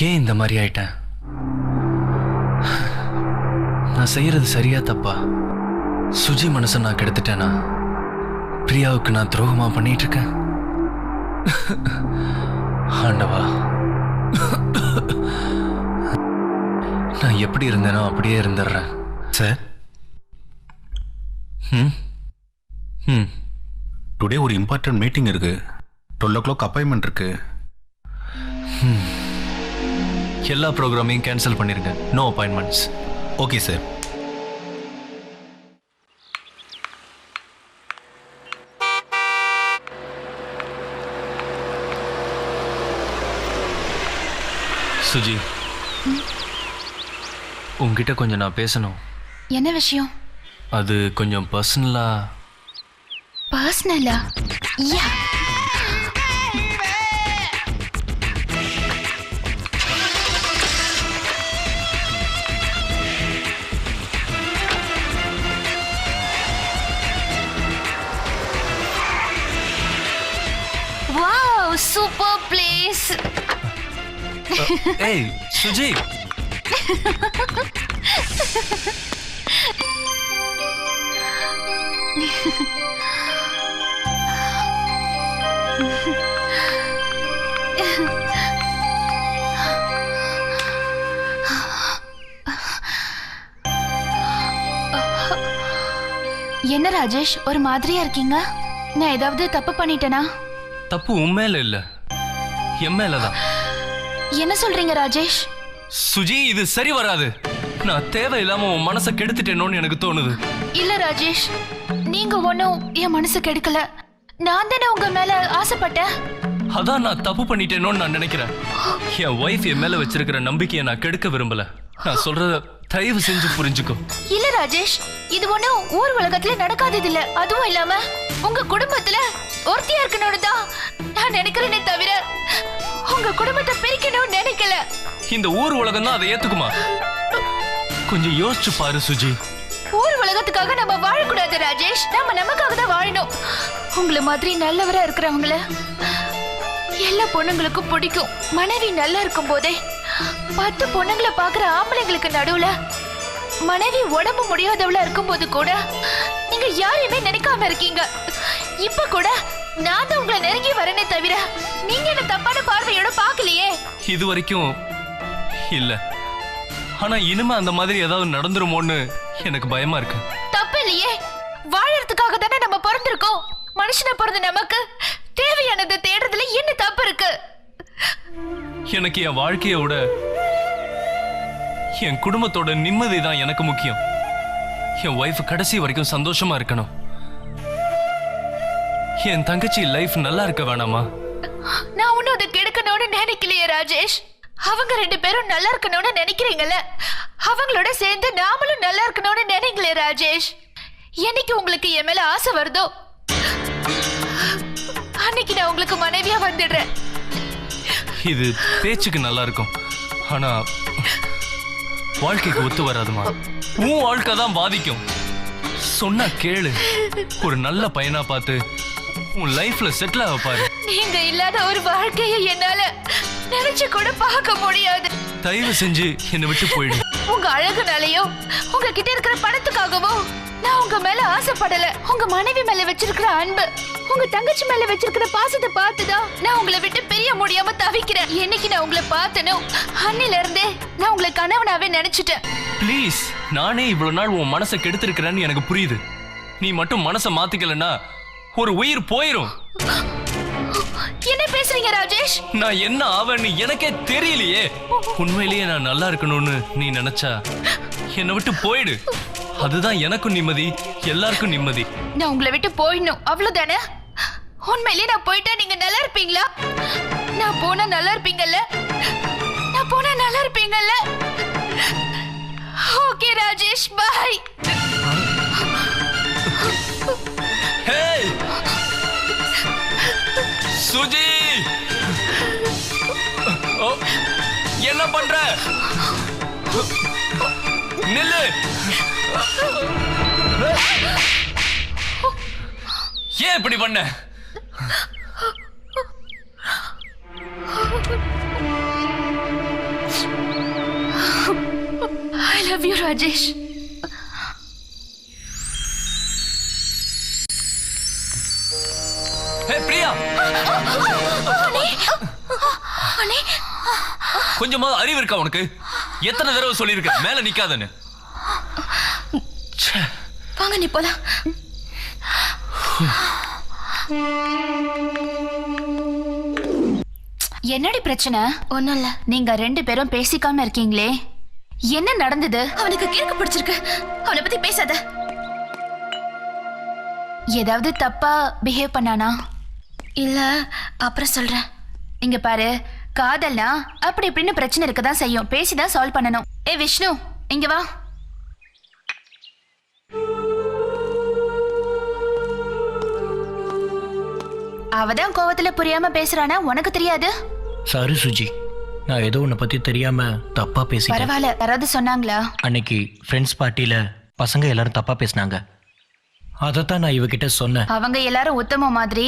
ஏன் இந்த மாதிரி ஆயிட்டேன்? நான் செய்யறது சரியா தப்பா? சுஜி மனசை நான் கெடுத்துட்டேனா? பிரியாவுக்கு நான் துரோகமா பண்ணிட்டு இருக்கேன்? ஆண்டவா, நான் எப்படி இருந்தேனோ அப்படியே இருந்துடுறேன். சார், டுடே ஒரு இம்பார்ட்டன்ட் மீட்டிங் இருக்கு. 12 o'clock அப்பாயின்மெண்ட் இருக்கு. எல்லா ப்ரோக்ராமையும் கேன்சல் பண்ணிருங்க. No appointments. Okay sir. Suji, உங்ககிட்ட கொஞ்சம் நான் பேசணும். என்ன விஷயம்? அது கொஞ்சம் பர்சனலா. பர்சனலா? யா. Wow, super place. ஏய் சுஜி, என்ன ராஜேஷ், ஒரு மாதிரியா இருக்கீங்க? நான் ஏதாவது தப்பு பண்ணிட்டேனா? தப்பு உண்மையில இல்ல, என் மேலதான். என்ன சொல்றீங்க ராஜேஷ்? சுஜி, இது சரி வராது. நான் தேவையில்லாம உன் மனசை கெடுத்துட்டேனோன்னு எனக்கு தோணுது. இல்ல ராஜேஷ், நீங்க ஒன்னும் என் மனசு கெடுக்கல. நான் தானே உங்க மேல ஆசைப்பட்டேன். அதான் நான் தப்பு பண்ணிட்டேனோன்னு நான் நினைக்கிறேன். என் ஒய்ஃப் என் மேல வச்சிருக்கிற நம்பிக்கையை நான் கெடுக்க விரும்பல. நான் சொல்றத தயவு செஞ்சு புரிஞ்சுக்கோ. இல்ல ராஜேஷ், இது ஒண்ணும் ஊர் உலகத்துல நடக்காதது இல்ல. அதுவும் இல்லாம உங்க குடும்பத்துல ஒருத்தியா இருக்கணும்னு தான் நான் நினைக்கிறேனே தவிர உங்க குடும்பத்தை பிரிக்கணும்னு நினைக்கல. இந்த ஊர் உலகம் தான் அதை ஏத்துக்குமா? கொஞ்சம் யோசிச்சு பாரு சுஜி. ஊர் உலகத்துக்காக நம்ம வாழக்கூடாது ராஜேஷ். நம்ம நமக்காக தான் வாழணும். உங்களை மாதிரி நல்லவரா இருக்கிறவங்கள எல்லா பொண்ணுங்களுக்கும் பிடிக்கும். மனைவி நல்லா இருக்கும் போதே 10 பொண்ணுங்களை பாக்குற ஆம்பளைங்களுக்கு நடுவுல மனைவி உடம்பு முடியாதவளா இருக்கும் போது கூட நீங்க யாரையுமே நினைக்காம இருக்கீங்க. இப்ப கூட நான் தான் உங்களை நெருங்கி வரேனே தவிர நீங்க என்ன தப்பான பார்வையோட பாக்கலையே. இது வரைக்கும் இல்ல, ஆனா இனிமே அந்த மாதிரி ஏதாவது நடந்துருமோன்னு எனக்கு பயமா இருக்கு. தப்பு இல்லையே, வாழறதுக்காக தானே நம்ம பிறந்திருக்கோம். மனுஷனை பிறந்த நமக்கு தேவையானதை தேடுறதுல என்ன தப்பு இருக்கு? எனக்கு என் வாழ்க்கையை விட என் குடும்பத்தோட நிம்மதி தான் எனக்கு முக்கியம். என் ஒய்ஃப் கடைசி வரைக்கும் சந்தோஷமா இருக்கணும். என் தங்கச்சி லைஃப் நல்லா இருக்க வேணாமா? நான் ஒன்னும் அதை கெடுக்கணும்னு நினைக்கலையே ராஜேஷ். அவங்க 2 பேரும் நல்லா இருக்கணும்னு நினைக்கிறீங்கல்ல, அவங்களோட சேர்ந்து நாமளும் நல்லா இருக்கணும்னு நினைங்களே ராஜேஷ். என்னைக்கு உங்களுக்கு என் மேல ஆசை வருதோ அன்னைக்கு நான் உங்களுக்கு மனைவியா வந்துடுறேன். இது பேச்சுக்கு நல்லா இருக்கும், ஆனா வாழ்க்கைக்கு ஒத்து வராதுமா. உன் வாழ்க்கை தான் பாதிக்கும். சொன்னா கேளு. ஒரு நல்ல பையனா பார்த்து உன் லைஃப்ல செட்டில் ஆக பாரு. நீங்க இல்லாத ஒரு வாழ்க்கையை என்னால நினைச்சு கூட பார்க்க முடியாது. தயவு செஞ்சு என்னை விட்டு போயிடு. உங்க அழகுனாலயோ உங்ககிட்ட இருக்கிற பணத்துக்காகவோ நான் உங்க மேல ஆசைப்படல. உங்க மனைவி மேல வச்சிருக்கிற அன்பு, உங்க தங்கச்சி மேல வச்சிருக்கிற பாசத்தை பார்த்துதான் நான் உங்களை விட்டு பிரிய முடியாம தவிக்கிறேன். என்னைக்கு நான் உங்களை பார்த்தனோ அன்னில இருந்தே நான் உங்களை கணவனாவே நினைச்சிட்டேன். ப்ளீஸ், நானே இவ்வளவு நாள் உன் மனசை கெடுத்திருக்கிறேன்னு எனக்கு புரியுது. நீ மட்டும் மனசை மாத்திக்கலன்னா ஒரு உயிர் போயிரும். என்ன பேசுறீங்க ராஜேஷ்? நான் என்ன ஆவேன்னு எனக்கே தெரியலையே. உண்மையிலேயே நான் நல்லா இருக்கணும்னு நீ நினைச்சா என்னை விட்டு போயிடு. அதுதான் எனக்கும் நிம்மதி, எல்லாருக்கும் நிம்மதி. நான் உங்களை விட்டு போயிடணும், அவ்வளவுதானே? உண்மையிலேயே நான் போயிட்டா நீங்க நல்லா இருப்பீங்களா? நான் போனா நல்லா இருப்பீங்கல்ல? நான் போனா நல்லா இருப்பீங்கல்ல? Okay Rajesh, bye. Hey Suji, என்ன பண்ற? நில்லு. ஏன் இப்படி பண்ண? Love you Rajesh. Hey Priya, கொஞ்சமா அறிவு இருக்கா உனக்கு? எத்தனை தடவை சொல்லியிருக்க மேல நிக்காதன்னு? வாங்க நீ போலாம். என்னடி பிரச்சனை? ஒண்ணும் இல்ல. நீங்க 2 பேரும் பேசிக்காம இருக்கீங்களே, என்ன நடந்தது? அவனுக்கு கிறுக்கு பிடிச்சிருக்கு. அவனை பத்தி பேசாத. ஏதாவது தப்பா பிஹேவ் பண்ணானா? இல்ல, அப்புறம் சொல்றேன். இங்க பாரு, காதல்னா அப்படி இப்படின்னு பிரச்சனை இருக்கதான் செய்யும். பேசிதான் சால்வ் பண்ணணும். ஏ விஷ்ணு, இங்க வா. அவதான் கோவத்துல புரியாம பேசுறானா, உனக்கு தெரியாது? சாரி சுஜி, நான் ஏதோ உன்னை பத்தி தெரியாம தப்பா பேசிட்டேன். பரவாயில்ல, யாராவது சொன்னாங்களா? அன்னைக்கு ஃப்ரெண்ட்ஸ் பார்ட்டியில பசங்க எல்லாரும் தப்பா பேசினாங்க. அதைத்தான் நான் இவகிட்ட சொன்னேன். அவங்க எல்லாரும் உத்தம மாதிரி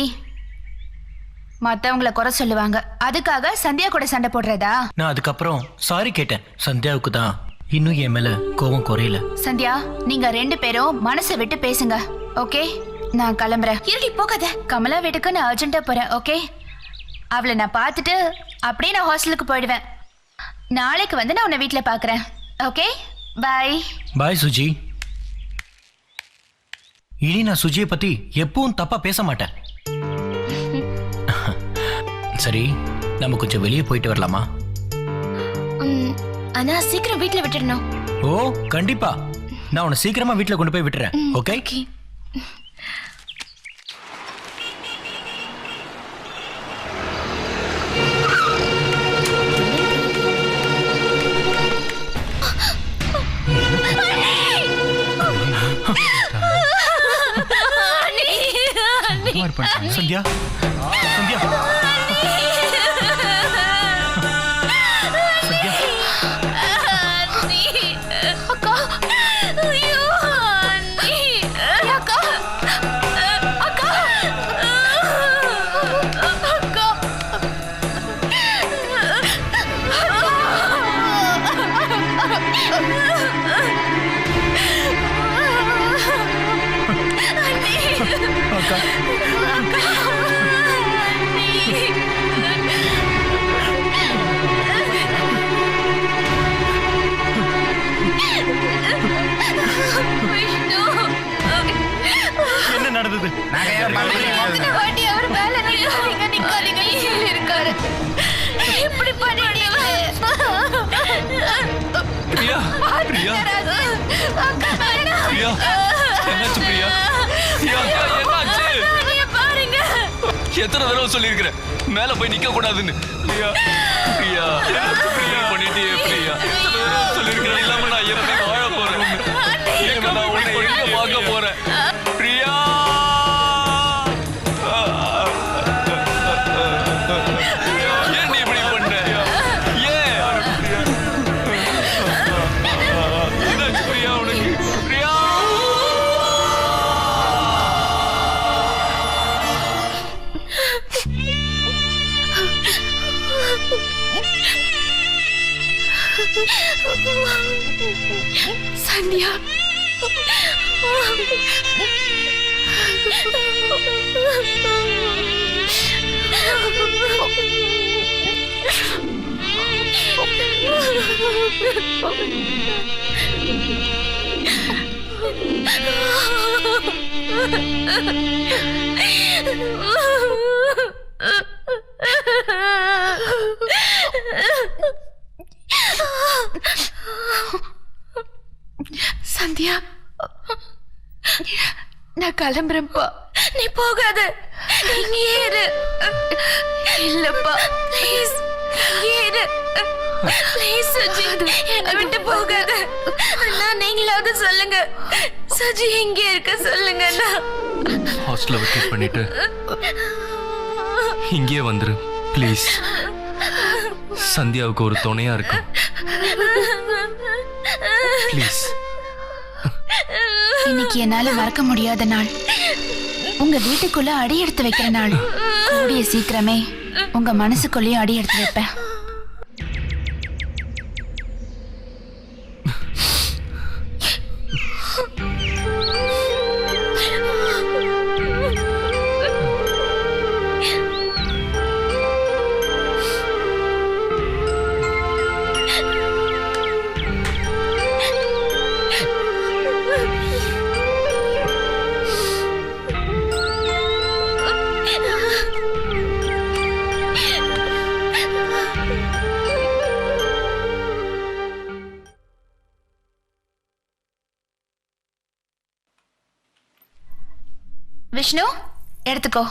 மத்தவங்கள குறை சொல்லுவாங்க. அதுக்காக சந்தியா கூட சண்டை போடுறதா? நான் அதுக்கப்புறம் சாரி கேட்டேன். சந்தியாவுக்கு தான் இன்னும் என் மேல கோவம் குறையல. சந்தியா, நீங்க 2 பேரும் மனசை விட்டு பேசுங்க. ஓகே, நான் கிளம்புறேன். இருடி போகாத. கமலா வீட்டுக்கு நான் அர்ஜென்ட்டா போறேன். ஓகே, அவளை நான் பார்த்துட்டு அப்படியே நான் ஹாஸ்டலுக்கு போயிடுவேன். நாளைக்கு வந்து நான் உன்னை வீட்டுல பாக்குறேன். ஓகே, பாய். பாய் சுஜி. இனி நான் சுஜியை பத்தி எப்பவும் தப்பா பேச மாட்டேன். சரி, நம்ம கொஞ்சம் வெளியே போயிட்டு வரலாமா? ஆனா சீக்கிரம் வீட்டுல விட்டுடணும். ஓ கண்டிப்பா, நான் உன்னை சீக்கிரமா வீட்டுல கொண்டு போய் விட்டுறேன். ஓகே? சந்தியா, சந்தியா, சந்தியா. அக்கா, ஐயோ அண்ணி. அக்கா, அக்கா, அக்கா. அக்கா, என்ன நடந்தது? எத்தனை வாட்டி அவர் மேல நிக்காதீங்க நிக்காதீங்கன்னு சொல்லியிருக்காரு. இப்படி பண்ணிட்டீங்க. பிரியா, பிரியா, பிரியா, என்னாச்சு பிரியா? பிரியா, என்னாச்சு? பாருங்க. எத்தனை தடவை சொல்லியிருக்கிறேன் மேல போய் நிக்க கூடாதுன்னு? பிரியா, பிரியா, என்னாச்சு பிரியா? பண்ணிட்டே பிரியா, எத்தனை தடவை சொல்லியிருக்கிறேன் இல்லாம நான் எப்படி வாழ போறேன்? எங்க நான் உன்னை எங்க பார்க்க போறேன்? பிரியா, ஏன் நீ இப்படி பண்ற? ஏன்? என்னாச்சு பிரியா உனக்கு? பிரியா, சந்தியா, சந்தியா, நான் கிளம்புறேன்ப்பா. நீ போகாத. இங்கேயே இரு. இல்லப்பா, ப்ளீஸ் இங்கேயே இரு. ப்ளீஸ் சுஜி, என்னை விட்டு போகாத. அண்ணா, நீங்களாவது சொல்லுங்க. சுஜி இங்கே இருக்க சொல்லுங்க அண்ணா. ஹாஸ்டலை வெக்கேட் பண்ணிட்டு இங்கே வந்துரு ப்ளீஸ். சந்தியாவுக்கு ஒரு துணையா இருக்கும் ப்ளீஸ். இன்னைக்கு என்னால மறக்க முடியாத நாள். உங்க வீட்டுக்குள்ள அடி எடுத்து வைக்கிற நாள். கூடிய சீக்கிரமே உங்க மனசுக்குள்ளேயும் அடி எடுத்து வைப்பேன். விஷ்ணு எடுத்துக்கோ.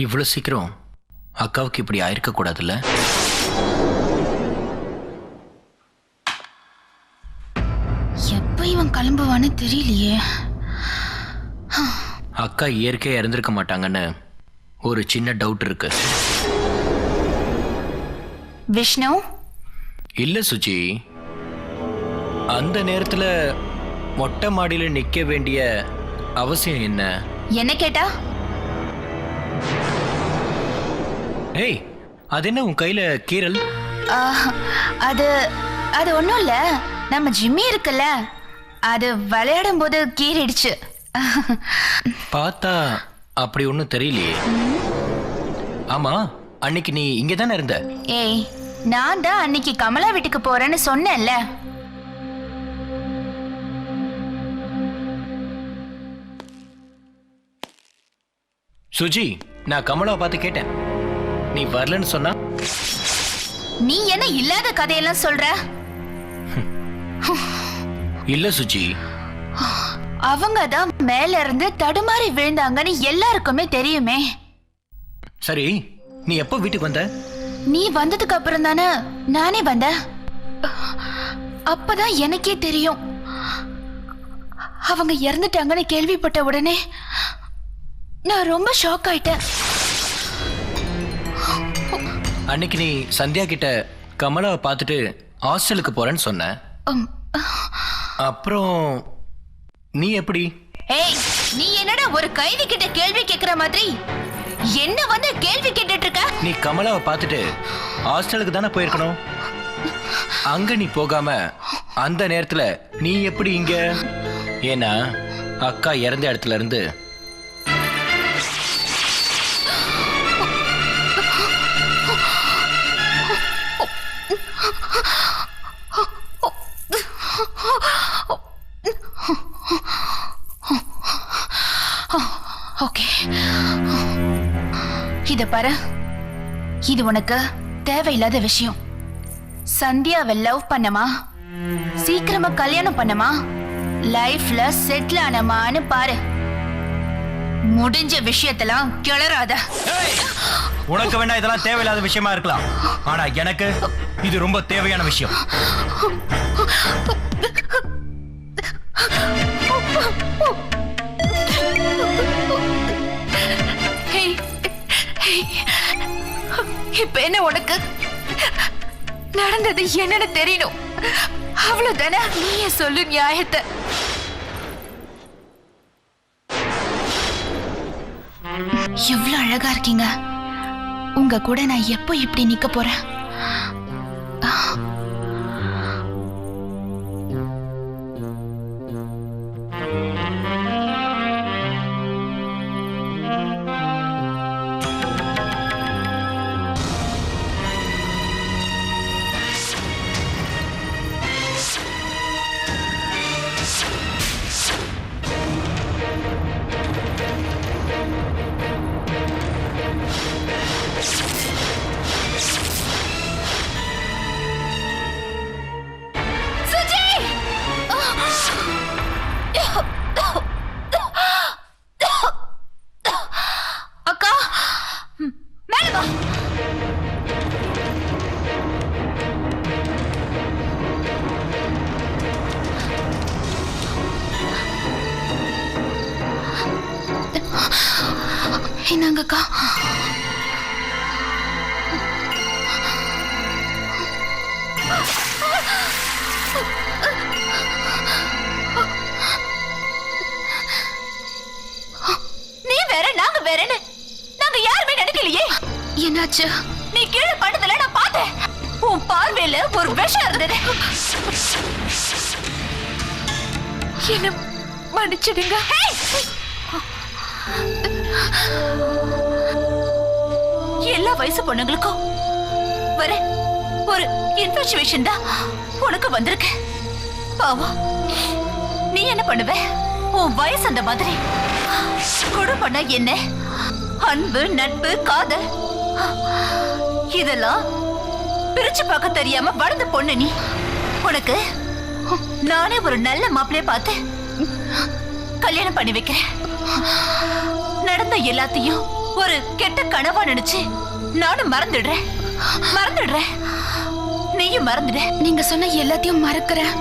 இவ்வளோ சீக்கிரம் அக்காவுக்கு இப்படி ஆயிருக்க கூடாதுல்ல? எப்ப இவன் கிளம்புவான்னு தெரியலையே. அக்கா இயற்கையா இறந்திருக்க மாட்டாங்கன்னு ஒரு சின்ன டவுட் இருக்கு. விஷ்ணு இல்ல சுஜி, அந்த நேரத்துல மொட்டை மாடியில நிக்க வேண்டிய அவசியம் என்ன? என்ன கேட்டா? ஏய், அது என்ன உன் கையில கீரல்? அது அது ஒண்ணும் இல்ல, நம்ம ஜிம்மி இருக்குல்ல, அது விளையாடும் போது கீறிடுச்சு. பார்த்தா அப்படி ஒன்றும் தெரியலையே. ஆமா, அன்னைக்கு நீ இங்க தானே இருந்த? ஏய், நான் தான் அன்னைக்கு கமலா வீட்டுக்கு போறேன்னு சொன்னேன்ல. சுஜி, நான் கமலாவை பார்த்து கேட்டேன், நீ வரலன்னு சொன்னா. நீ என்ன இல்லாத கதையெல்லாம் சொல்ற? இல்ல சுஜி, அவங்க தான் மேல இருந்து தடுமாறி விழுந்தாங்கன்னு எல்லாருக்குமே தெரியுமே. சரி, நீ எப்போ வீட்டுக்கு வந்த? நீ வந்ததுக்கு அப்புறம் தானே நானே வந்தேன். அப்பதான் எனக்கே தெரியும் அவங்க இறந்துட்டாங்கன்னு கேள்விப்பட்ட உடனே நான் ரொம்ப ஷாக் ஆயிட்டேன். அன்னைக்கு நீ சந்தியா கிட்ட கமலாவை பார்த்துட்டு ஹாஸ்டலுக்கு போறேன்னு சொன்ன. அப்புறம் நீ எப்படி? ஏய், நீ என்னடா ஒரு கைதி கிட்ட கேள்வி கேக்குற மாதிரி என்ன வந்து கேள்வி கேட்டுட்டு இருக்க? நீ கமலாவை பார்த்துட்டு ஹாஸ்டலுக்கு தானே போயிருக்கணும். அங்க நீ போகாம அந்த நேரத்துல நீ எப்படி இங்க? ஏன்னா அக்கா இறந்த இடத்துல இருந்து ஓகே, இத பாரு, இது உனக்கு தேவையில்லாத விஷயம். சந்தியாவை லவ் பண்ணமா, சீக்கிரமா கல்யாணம் பண்ணமா, லைஃப்ல செட்டில் ஆனமான்னு பாரு. முடிஞ்ச விஷயத்தெல்லாம் கிளறாத. உனக்கு வேணா இதெல்லாம் தேவையில்லாத விஷயமா இருக்கலாம், ஆனா எனக்கு இது ரொம்ப தேவையான விஷயம். இப்ப என்ன உனக்கு நடந்தது என்னன்னு தெரியணும், அவ்வளவுதானே? நீயே சொல்லு நியாயத்தை. எவ்வளவு அழகா இருக்கீங்க. உங்க கூட நான் எப்போ இப்படி நிக்க போறேன்? அக்கா, மேல வா. என்னங்கக்கா? நீ வேற நாங்க வேறன்னு நாங்க யாருமே நினைக்கலையே. என்னாச்சு? நீ கீழே படுத்தல, நான் பார்த்தேன். உன் பார்வையில ஒரு விஷம் இருந்தது. என்ன மன்னிச்சிடுங்க. எல்லா வயசு பொண்ணுங்களுக்கும் வர ஒரு இன்ஃபர்ச்சுவேஷன் தான் உனக்கு வந்திருக்கு. பாவம், நீ என்ன பண்ணுவ? உன் வயசு அந்த மாதிரி கொடு பண்ண என்ன அன்பு, நட்பு, காதல் இதெல்லாம் பிரிச்சு பார்க்க தெரியாம வளர்ந்த பொண்ணு நீ. உனக்கு நானே ஒரு நல்ல மாப்பிளைய பார்த்து கல்யாணம் பண்ணி வைக்கிறேன். நடந்த எல்லாத்தையும் ஒரு கெட்ட கனவா நினைச்சு நானும் மறந்துடுறேன். நீயும் மறந்துடு. நீங்க சொன்ன எல்லாத்தையும் மறக்கிறேன்.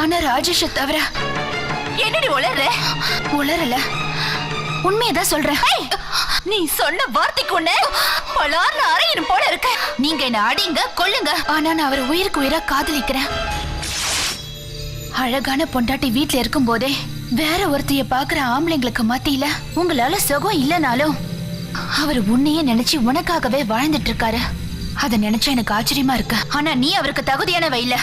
ஆனா ராஜேஷ தவிர. என்னடி உளறல, உண்மையதான் சொல்றேன். நீ சொன்ன வார்த்தைக்கு ஒண்ணு பலார்னு அறையணும் போல இருக்க. நீங்க என்ன அடிங்க கொல்லுங்க, ஆனா நான் அவர் உயிருக்கு உயிரா காதலிக்கிறேன். அழகான பொண்டாட்டி வீட்டுல இருக்கும் போதே வேற ஒருத்தைய பாக்குற ஆம்பளைங்களுக்கு மத்தியில உங்களால சுகம் இல்லைனாலும் அவர் உன்னையே நினைச்சு உனக்காகவே வாழ்ந்துட்டு இருக்காரு. அத நினைச்சா எனக்கு ஆச்சரியமா இருக்கு. ஆனா நீ அவருக்கு தகுதியானவ இல்ல.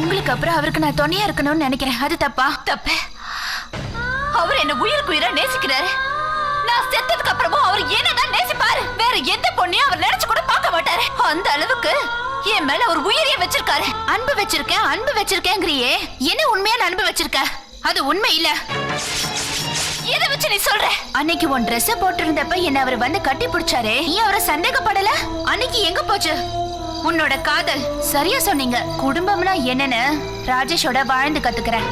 உங்களுக்கு அப்புறம் அவருக்கு நான் துணையா இருக்கணும்னு நினைக்கிறேன். அது தப்பா? தப்பு. அவர் என்ன உயிருக்கு உயிரா நேசிக்கிறாரு. நான் செத்ததுக்கு அப்புறமும் அவர் என்னதான் நேசிப்பாரு. வேற எந்த பொண்ணையும் அவர் நினைச்சு கூட பார்க்க மாட்டாரு. அந்த அளவுக்கு என் மேல ஒரு உயிரியே வச்சிருக்காரு. அன்பு வச்சிருக்கேங்கிறியே, என்ன உண்மையான அன்பு வச்சிருக்க? அது உண்மை இல்ல. எதை வச்சு நீ சொல்ற? அன்னைக்கு உன் ட்ரெஸ் போட்டிருந்தப்ப என்ன அவர் வந்து கட்டி பிடிச்சாரே, நீ அவரை சந்தேகப்படல? அன்னைக்கு எங்க போச்சு உன்னோட காதல்? சரியா சொன்னீங்க. குடும்பம்னா என்னன்னு ராஜேஷோட வாழ்ந்து கத்துக்கிறேன்.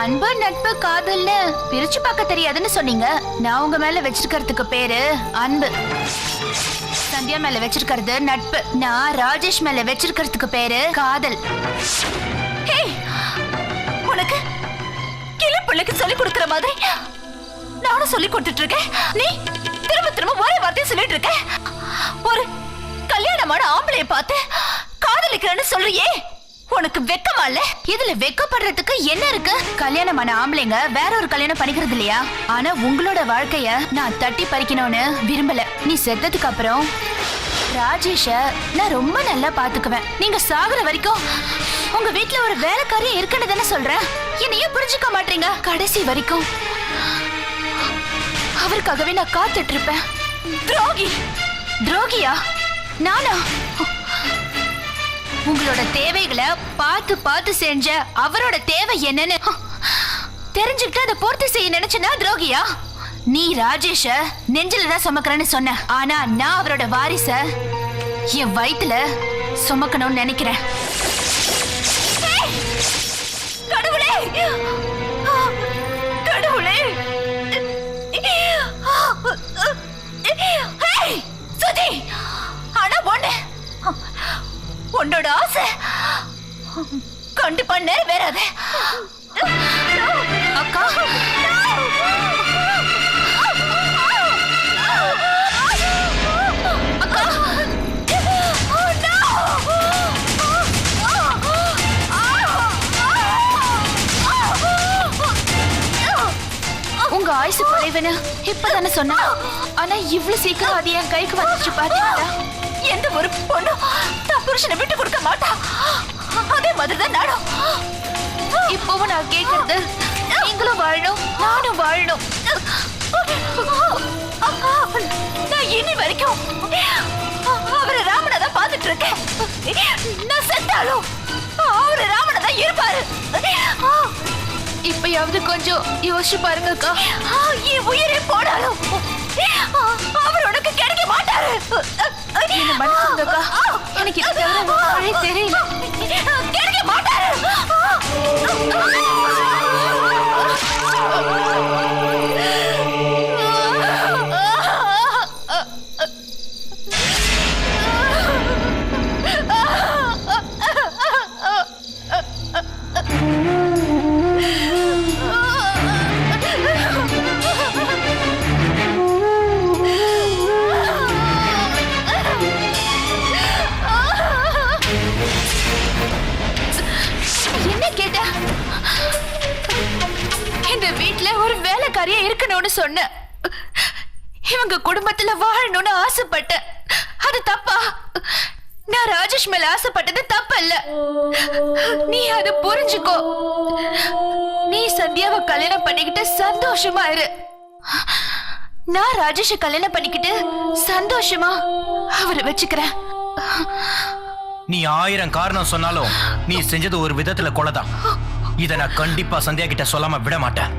அன்பு, நட்பு, காதல்னு பிரிச்சு பார்க்க தெரியாதுன்னு சொன்னீங்க. நான் உங்க மேல வச்சிருக்கிறதுக்கு பேரு அன்பு, சந்தியா மேல வச்சிருக்கிறது நட்பு, நான் ராஜேஷ் மேல வச்சிருக்கிறதுக்கு பேரு காதல். உனக்கு கிளி பிள்ளைக்கு சொல்லி கொடுக்கிற மாதிரி நானும் சொல்லி கொடுத்துட்டு இருக்கேன். நீ திரும்ப திரும்ப ஒரே வார்த்தையை சொல்லிட்டு இருக்க. ஒரு கல்யாணமான ஆம்பளைய பார்த்து காதலிக்கிறேன்னு சொல்றியே, உனக்கு வெக்கமா இல்ல? இதுல வெக்கப்படுறதுக்கு என்ன இருக்கு? கல்யாணமான ஆம்பளைங்க வேற ஒரு கல்யாணம் பண்ணிக்கிறது இல்லையா? ஆனா உங்களோட வாழ்க்கைய நான் தட்டி பறிக்கணும்னு விரும்பல. நீ செத்ததுக்கு அப்புறம் ராஜேஷ நான் ரொம்ப நல்லா பாத்துக்குவேன். நீங்க சாகுற வரைக்கும் உங்க வீட்டுல ஒரு வேலைக்காரி இருக்குன்னு தானே சொல்றேன். என்னையும் புரிஞ்சுக்க மாட்டீங்க. கடைசி வரைக்கும் அவருக்காகவே நான் காத்துட்டு இருப்பேன். துரோகியா நானா? உங்களோட தேவைகளை பார்த்து பார்த்து செஞ்ச அவரோட தேவை என்னன்னு தெரிஞ்சுக்கிட்டு அதை பூர்த்தி செய்ய நினைச்சனா துரோகியா? நீ ராஜேஷ நெஞ்சில தான் சுமக்கிறேன்னு சொன்ன, ஆனா நான் அவரோட வாரிச என் வயித்துல சுமக்கணும்னு நினைக்கிறேன். கடவுளே, கடவுளே! சுதி, ஆனா உன்னோட ஆசை கண்டிப்பா நிறைவேறாது. அக்கா, உங்க ஆயுசு குறைவுன்னு இப்பதானே சொன்னா, ஆனா இவ்வளவு சீக்கிரம் அது என் கைக்கு வந்துச்சு பாத்தீங்களா? எந்த ஒரு பொண்ணு தான் புருஷனை விட்டு கொடுக்க மாட்டா. அதே மாதிரிதான் நானும். இப்பவும் நான் கேட்கறது, நீங்களும் வாழணும், நானும் வாழணும். நான் இனி வரைக்கும் அவரை ராமனை தான் பார்த்துட்டு இருக்கேன். நான் செத்தாலும் அவரு ராமனை தான் இருப்பாரு. இப்பயாவது கொஞ்சம் யோசிச்சு பாருங்க அக்கா. என் உயிரே போனாலும் அவர் உனக்கு கிடைக்க மாட்டாரு. என்ன மன்னிச்சுங்க அக்கா, எனக்கு இது தவிர வேற வழி தெரியல. கிடைக்க மாட்டாரு. வேலைக்காரியா இருக்கணும்னு சொன்ன, இவங்க குடும்பத்துல வாழணும்னு ஆசைப்பட்ட. அது தப்பா? நான் ராஜேஷ் மேல ஆசைப்பட்டது தப்பல்ல. நீ அதை புரிஞ்சுக்கோ. நீ சந்தியாவை கல்யாணம் பண்ணிக்கிட்டு சந்தோஷமா இரு. நான் ராஜேஷ கல்யாணம் பண்ணிக்கிட்டு சந்தோஷமா அவரை வச்சுக்கிறேன். நீ 1000 காரணம் சொன்னாலும் நீ செஞ்சது ஒரு விதத்துல கொலைதான். இத நான் கண்டிப்பா சந்தியா கிட்ட சொல்லாம விட மாட்டேன்.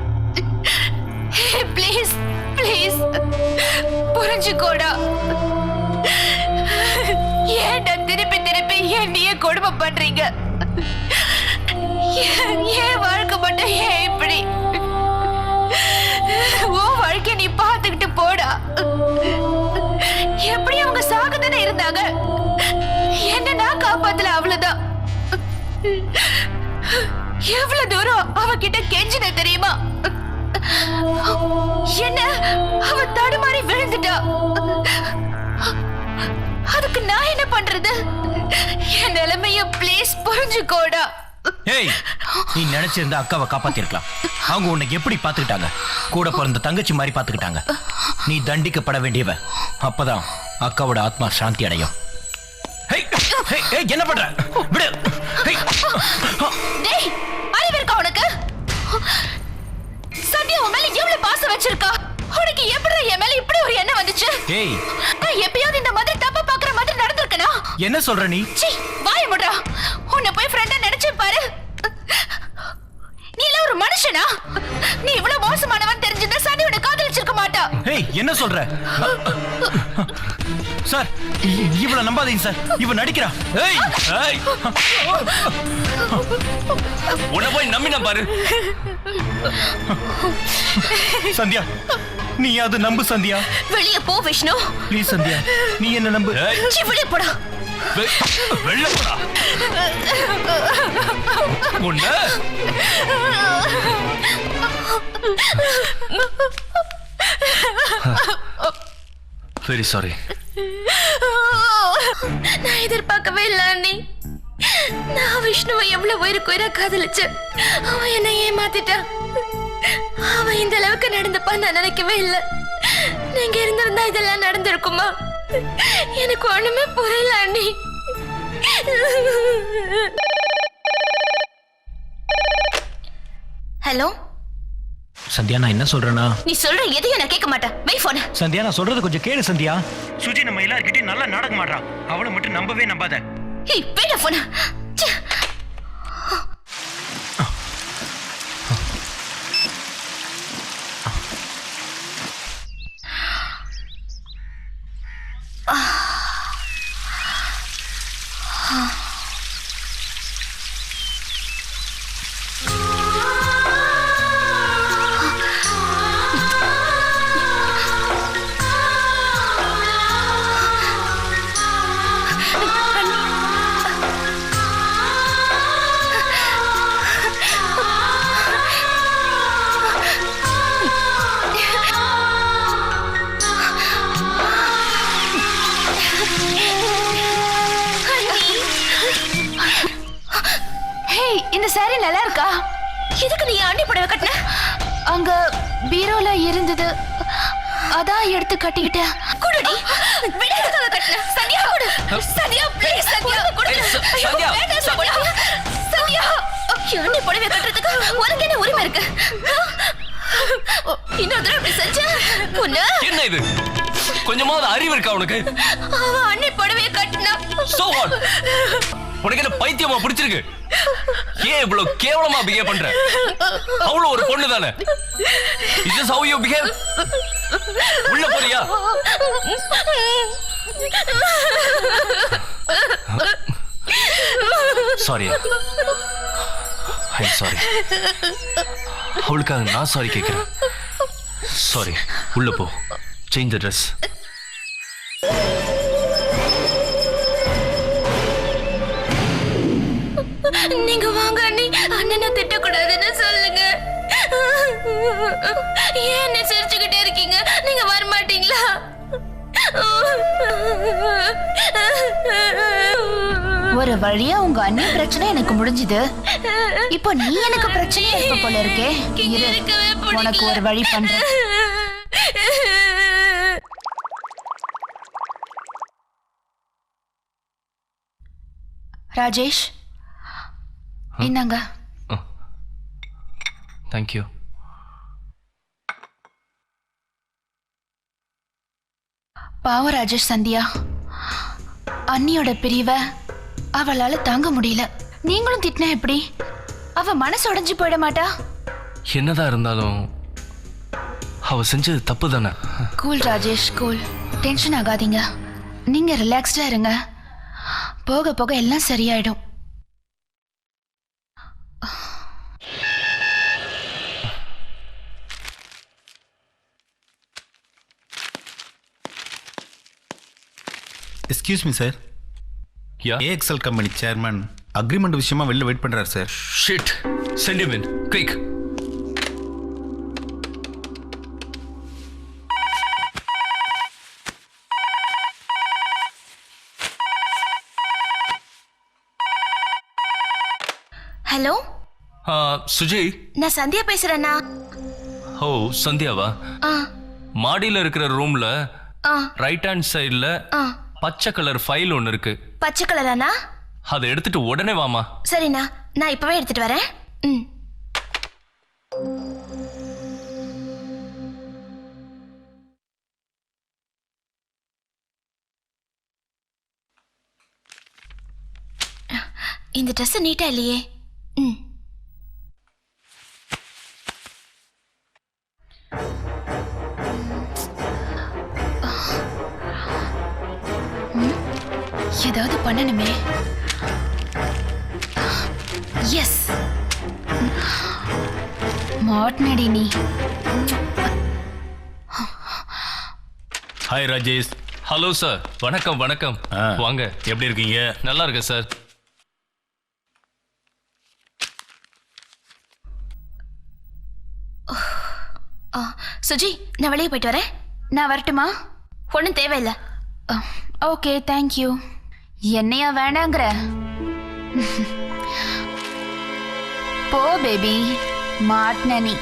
புரிஞ்சுக்கோடா. ஏன்டா திருப்பி திருப்பி என்னையே கொடுமை பண்றீங்க? ஏன் வாழ்க்கை மட்டும் ஏன் இப்படி? ஓ வாழ்க்கை நீ பார்த்துக்கிட்டு போடா. எப்படி அவங்க சாகத்தானே இருந்தாங்க, என்ன நான் காப்பாத்தல, அவ்வளவுதான். எவ்வளவு தூரம் அவகிட்ட கெஞ்சின தெரியுமா? என்ன அவ தடுமாறி விழுந்துட்டா. அதுக்கு நான் என்ன பண்றது? என் நிலைமைய ப்ளீஸ் புரிஞ்சுக்கோடா. ஏய், நீ நினைச்சிருந்தா அக்காவை காப்பாத்திருக்கலாம். அவங்க உன்னை எப்படி பாத்துக்கிட்டாங்க? கூட பிறந்த தங்கச்சி மாதிரி பாத்துக்கிட்டாங்க. நீ தண்டிக்கப்பட வேண்டியவ. அப்பதான் அக்காவோட ஆத்மா சாந்தி அடையும். என்ன பண்ற? விடு. டேய், அறிவு இருக்கா உனக்கு? சத்யா உன் மேல எவ்வளவு பாசம் வச்சிருக்கா? உனக்கு எப்படி என் மேல இப்படி ஒரு எண்ணம் வந்துச்சு? ஏய், நான் எப்பயாவது இந்த மாதிரி தப்பா பாக்குற மாதிரி நடந்திருக்கனா? என்ன சொல்ற நீ? சீ, வாய முட்றா. உன்னை போய் ஃப்ரெண்டா நினைச்சு பாரு. நீ எல்லாம் ஒரு மனுஷனா? நீ இவ்வளவு மோசமானவன் தெரிஞ்சிருந்தா சனி உன்னை காதலிச்சிருக்க மாட்டா. ஏய், என்ன சொல்ற? சார், இவள நம்பாதீங்க சார். இவ நடிக்கிறா. ஏய், ஏய். உன்னை போய் நம்பினா பாரு. சந்தியா, நீ அது நம்பு சந்தியா. வெளியே போ விஷ்ணு. ப்ளீஸ் சந்தியா, நீ என்ன நம்பு. ஏய், சீ, வெளியே போடா. வெளில போடா. உன்னை வெரி சாரி. நான் எதிர்பார்க்கவே இல்லை அண்ணி. நான் விஷ்ணுவை எவ்வளவு உயிருக்கு காதலிச்சேன். அவன் என்னை ஏமாத்திட்டான். அவன் இந்த அளவுக்கு நடந்துப்பா நான் நினைக்கவே இல்லை. நீங்க இருந்திருந்தா இதெல்லாம் நடந்திருக்குமா? எனக்கு ஒண்ணுமே புரியல அண்ணி. ஹலோ சந்தியா, நான் என்ன சொல்றேன்னா, நீ சொல்ற எதையும் நான் கேட்க மாட்டேன். வை போன. சந்தியா, நான் சொல்றது கொஞ்சம் கேளு சந்தியா. சுஜி நம்ம எல்லார்கிட்டயும் நல்லா நாடகம் ஆடுறா. அவளை மட்டும் நம்பவே நம்பாத. ஏய், வேடா போன. இந்த சாரி நல்லா இருக்கா? எதுக்கு நீ அண்ணி புடவை கட்டின? அங்க பீரோல இருந்தது, அதான் எடுத்து கட்டிக்கிட்டேன். குடுடி. விடாதத கட்டின. சந்தியா குடு. சந்தியா ப்ளீஸ் சந்தியா குடு. சந்தியா, சந்தியா. அண்ணி புடவை கட்டுறதுக்கு உனக்கு என்ன உரிமை இருக்கு? இன்னொரு தடவை இப்படி செஞ்ச உன்ன. என்ன இது? கொஞ்சமாவது அறிவு இருக்கா உனக்கு? அவன் அண்ணி புடவையை கட்டினா. So what? உனக்கு என்ன பைத்தியமா பிடிச்சிருக்கு? ஏன் இவ்வளவு கேவலமா பிஹேவ் பண்ற? அவ்வளவு ஒரு பொண்ணு தானே. Is this how you behave? உள்ள போறியா? சாரி. I'm sorry. அவளுக்காக நான் சாரி கேட்கிறேன். சாரி. உள்ள போ. Change the dress. நீங்க வாங்க அண்ணி. அண்ணனை திட்டக்கூடாதுன்னு சொல்லுங்க. ஏன் என்ன சிரிச்சுக்கிட்டே இருக்கீங்க? நீங்க வர மாட்டீங்களா? ஒரு வழியா உங்க அண்ணி பிரச்சனை எனக்கு முடிஞ்சுது. இப்போ நீ எனக்கு பிரச்சனையா இருக்க போல இருக்கே. இரு, உனக்கு ஒரு வழி பண்றேன். ராஜேஷ், இந்தாங்க. Thank you. பாவம் ராஜேஷ், சந்தியா அண்ணியோட பிரிவை அவளால தாங்க முடியல. நீங்களும் திட்டினா எப்படி? அவ மனசு உடைஞ்சு போயிட மாட்டா? என்னதான் இருந்தாலும் அவ செஞ்சது தப்பு தானே. Cool Rajesh, cool. டென்ஷன் ஆகாதீங்க. நீங்க ரிலாக்ஸ்டா இருங்க. போக போக எல்லாம் சரியாயிடும். Excuse me sir. Ya AXL company chairman agreement விஷயமா வெளில வெயிட் பண்றாரு sir. Shit, send him in quick. Hello, Suji. நான் சந்தியா பேசுறேன்னா. ஓ, சந்தியாவா? ஆ மாடியில இருக்கிற ரூம்ல ஆ ரைட் ஹேண்ட் சைடுல ஆ பச்சை கலர் ஃபைல் ஒன்னு இருக்கு. பச்சை கலரானா? அதை எடுத்துட்டு உடனே வாமா. சரிண்ணா, நான் இப்பவே எடுத்துட்டு வரேன். ம். இந்த ட்ரெஸ் நீட்டா இல்லையே. ம். ஏதாவது பண்ணணுமே. எஸ், மாட்னடி நீ. ஹாய் ராஜேஷ். Hello sir. வணக்கம் வணக்கம். வாங்க. எப்படி இருக்கீங்க? நல்லா இருக்கேன் சார். சுஜி, நான் வெளியே போயிட்டு வரேன். நான் வரட்டுமா? ஒன்றும் தேவையில்லை. Okay, thank you. என்னையா வேணாங்கிற? போ பேபி, மாட்ன நீ.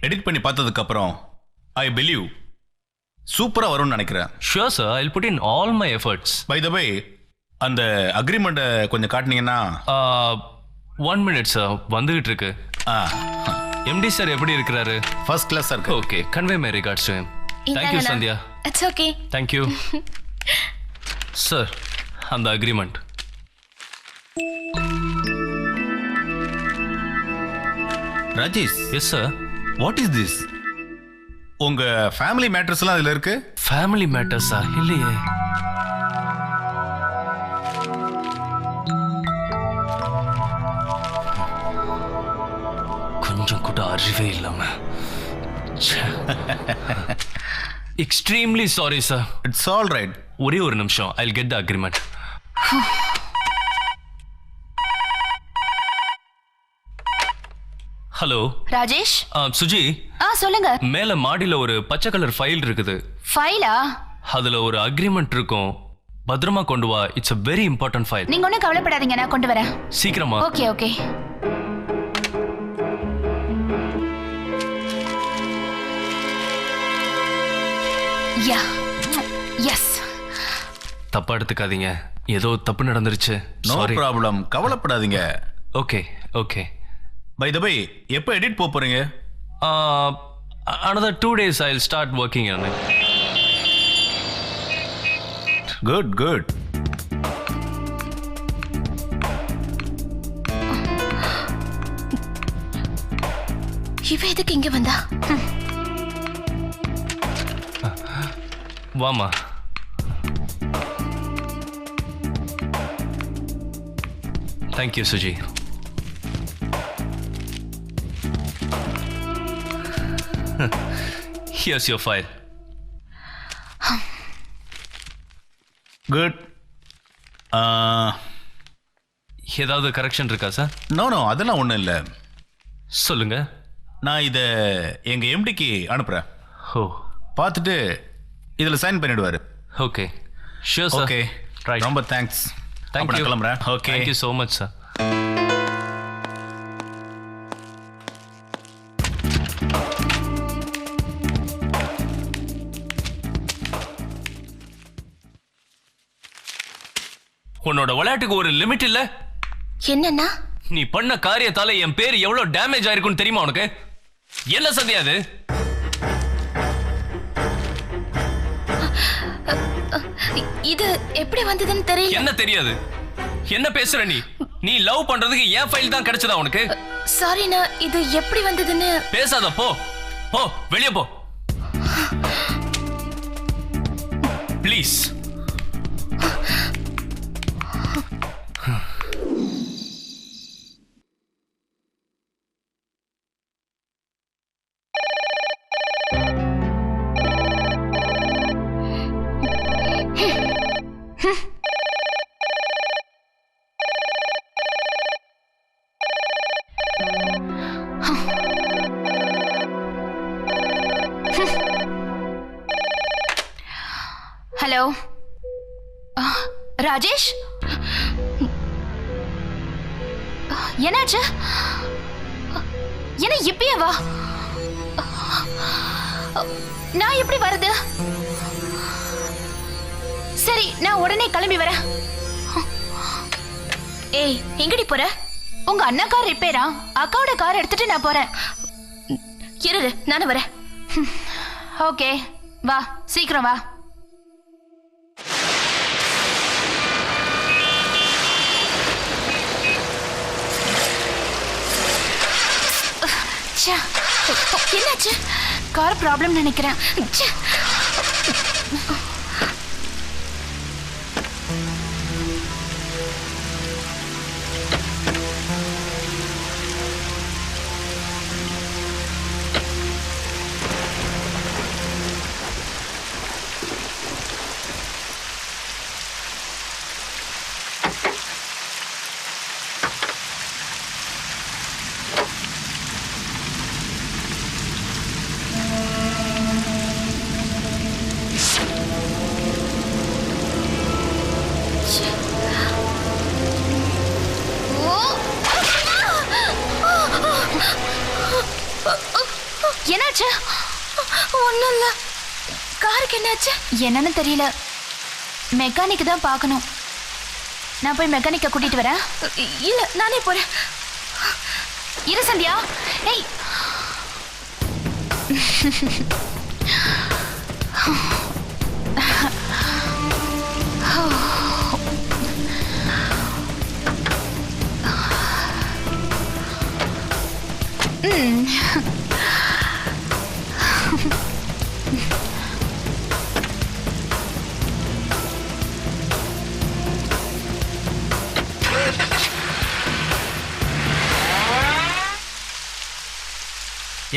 எடிட் பண்ணி பார்த்ததுக்கு அப்புறம் ஐ பிலீவ் சூப்பரா வரும்னு நினைக்கிறேன். Sure sir, I put in all my efforts. By the way, அந்த அக்ரிமெண்ட்டை கொஞ்சம் காட்டினீங்கன்னா. 1 minute சார், வந்துகிட்டு இருக்கு. எம்டி சார் எப்படி இருக்கிறாரு? ஃபர்ஸ்ட் கிளாஸ் இருக்கு. Okay, convey my regards to him. Thank you Sandhya. It's okay. Thank you sir. அந்த agreement. Rajesh. Yes sir. What is this? உங்க ஃபேமிலி மேட்டர்ஸ்லாம் அதுல இருக்கு? ஃபேமிலி மேட்டர்ஸா? இல்லையே. கொஞ்சம் கூட அறிவே இல்லாம. Extremely sorry sir. It's all right. ஒரே ஒரு நிமிஷம், I will get the agreement. Hello Rajesh. Suji. சொல்லுங்க. மேல மாடியில ஒரு பச்சை கலர் ஃபைல் இருக்குது. ஃபைலா? அதுல ஒரு அக்ரிமெண்ட் இருக்கும். பத்திரமா கொண்டு வா. It's a very important file. நீங்க ஒன்றும் கவலைப்படாதீங்க, நான் கொண்டு வரேன். சீக்கிரமா. Okay okay. Ya, yes. தப்பா எடுத்துக்காதீங்க, ஏதோ தப்பு நடந்துருச்சு. No sorry. ப்ராப்ளம், கவலைப்படாதீங்க. Okay okay. By the by, எப்போ எடிட் போறீங்க? another 2 days I'll start working on it. Good good. இவ எதுக்கு இங்க வந்தா? வாமா. Thank you Suji. Here's your file. Good. ஏதாவது கரெக்ஷன் இருக்கா சார்? நோ நோ, அதெல்லாம் ஒன்றும் இல்லை. சொல்லுங்க. நான் இதை எங்கள் எம்டிக்கு அனுப்புகிறேன். ஓ, பார்த்துட்டு இதில் சைன் பண்ணிடுவார். Okay sure sir. Okay, right. ரொம்ப தேங்க்ஸ். Thank you. கிளம்புறேன். Okay, thank you so much sir. உன்னோட விளையாட்டுக்கு ஒரு லிமிட் இல்ல? என்னன்னா? நீ பண்ண காரியத்தால என் பேர் எவ்வளவு டேமேஜ் ஆயிருக்குன்னு தெரியுமா உனக்கு? என்ன சந்தியா அது? இது எப்படி வந்ததுன்னு தெரியல. என்ன தெரியாது? என்ன பேசுற நீ? நீ லவ் பண்றதுக்கு என் ஃபைல் தான் கிடைச்சதா உனக்கு? சாரிண்ணா, இது எப்படி வந்ததுன்னு. பேசாத, போ போ, வெளியே போ ப்ளீஸ். ஹலோ ராஜேஷ், என்னாச்சு? என்ன இப்பயே வா? நான் எப்படி வருது? சரி, நான் உடனே கிளம்பி வரேன். ஏய், எங்கடி போற? உங்க அண்ணா கார் ரிப்பேரா? அக்காவோட கார் எடுத்துட்டு நான் போறேன். இரு, நானும் வரேன். ஓகே, வா, சீக்கிரம் வா. என்னாச்சு? கார் ப்ராப்ளம் நினைக்கிறேன். என்னாச்சு? ஒண்ணும் இல்ல. காருக்கு என்னாச்சு? என்னன்னு தெரியல. மெக்கானிக் தான் பார்க்கணும். நான் போய் மெக்கானிக்க கூட்டிட்டு வரேன். இல்ல, நானே போறேன். இரு சந்தியா. ஏய்,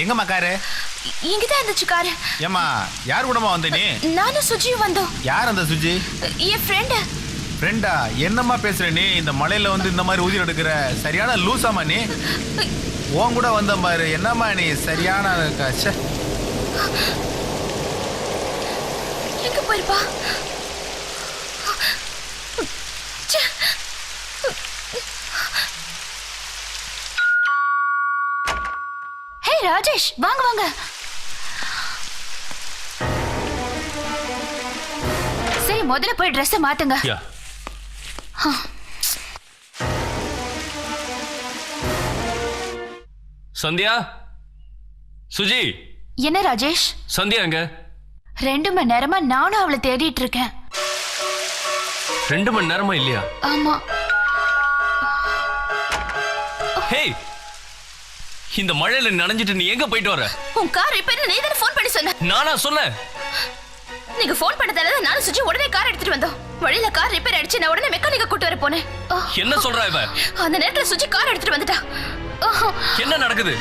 எங்கம்மா காரு? இங்கதான் இருந்துச்சு காரு. ஏமா, யார் கூடமா வந்த நீ? நானும் சுஜியும் வந்தோம். யார் அந்த சுஜி? என் ஃப்ரெண்டு. ஃப்ரெண்டா? என்னம்மா பேசுற நீ? இந்த மலையில வந்து இந்த மாதிரி ஊதிரம் எடுக்கிற சரியான லூசாமா நீ? உன் கூட வந்த பாரு. என்னம்மா நீ சரியான ச்சே. எங்க போயிருப்பா? ச்சே. ஹே ராஜேஷ், வாங்க வாங்க. சரி, முதல்ல போய் ட்ரெஸ் மாத்துங்க. யா. சந்தியா, சுஜி. என்ன ராஜேஷ்? சந்தியா எங்க? 2 மணி நேரமா நானும் அவளை தேடிட்டு இருக்கேன். 2 மணி நேரமா இல்லையா? ஆமா. ஹே, இந்த மழையில நனைஞ்சிட்டு நீ எங்க போயிட்டு வர? உன் கார் ரிப்பேர் நீ தானே ஃபோன் பண்ணி சொன்ன. நானா சொன்னேன்? நீங்க ஃபோன் பண்ணதால நானும் சுஜி உடனே கார் எடுத்துட்டு வந்தோம். வழியில கார் ரிப்பேர் ஆயிடுச்சு. நான் உடனே மெக்கானிக்க கூட்டி வர போனேன். என்ன சொல்றா இவ? அந்த நேரத்துல சுஜி கார் எடுத்துட்டு வந்துட்டா. என்ன நடக்குது?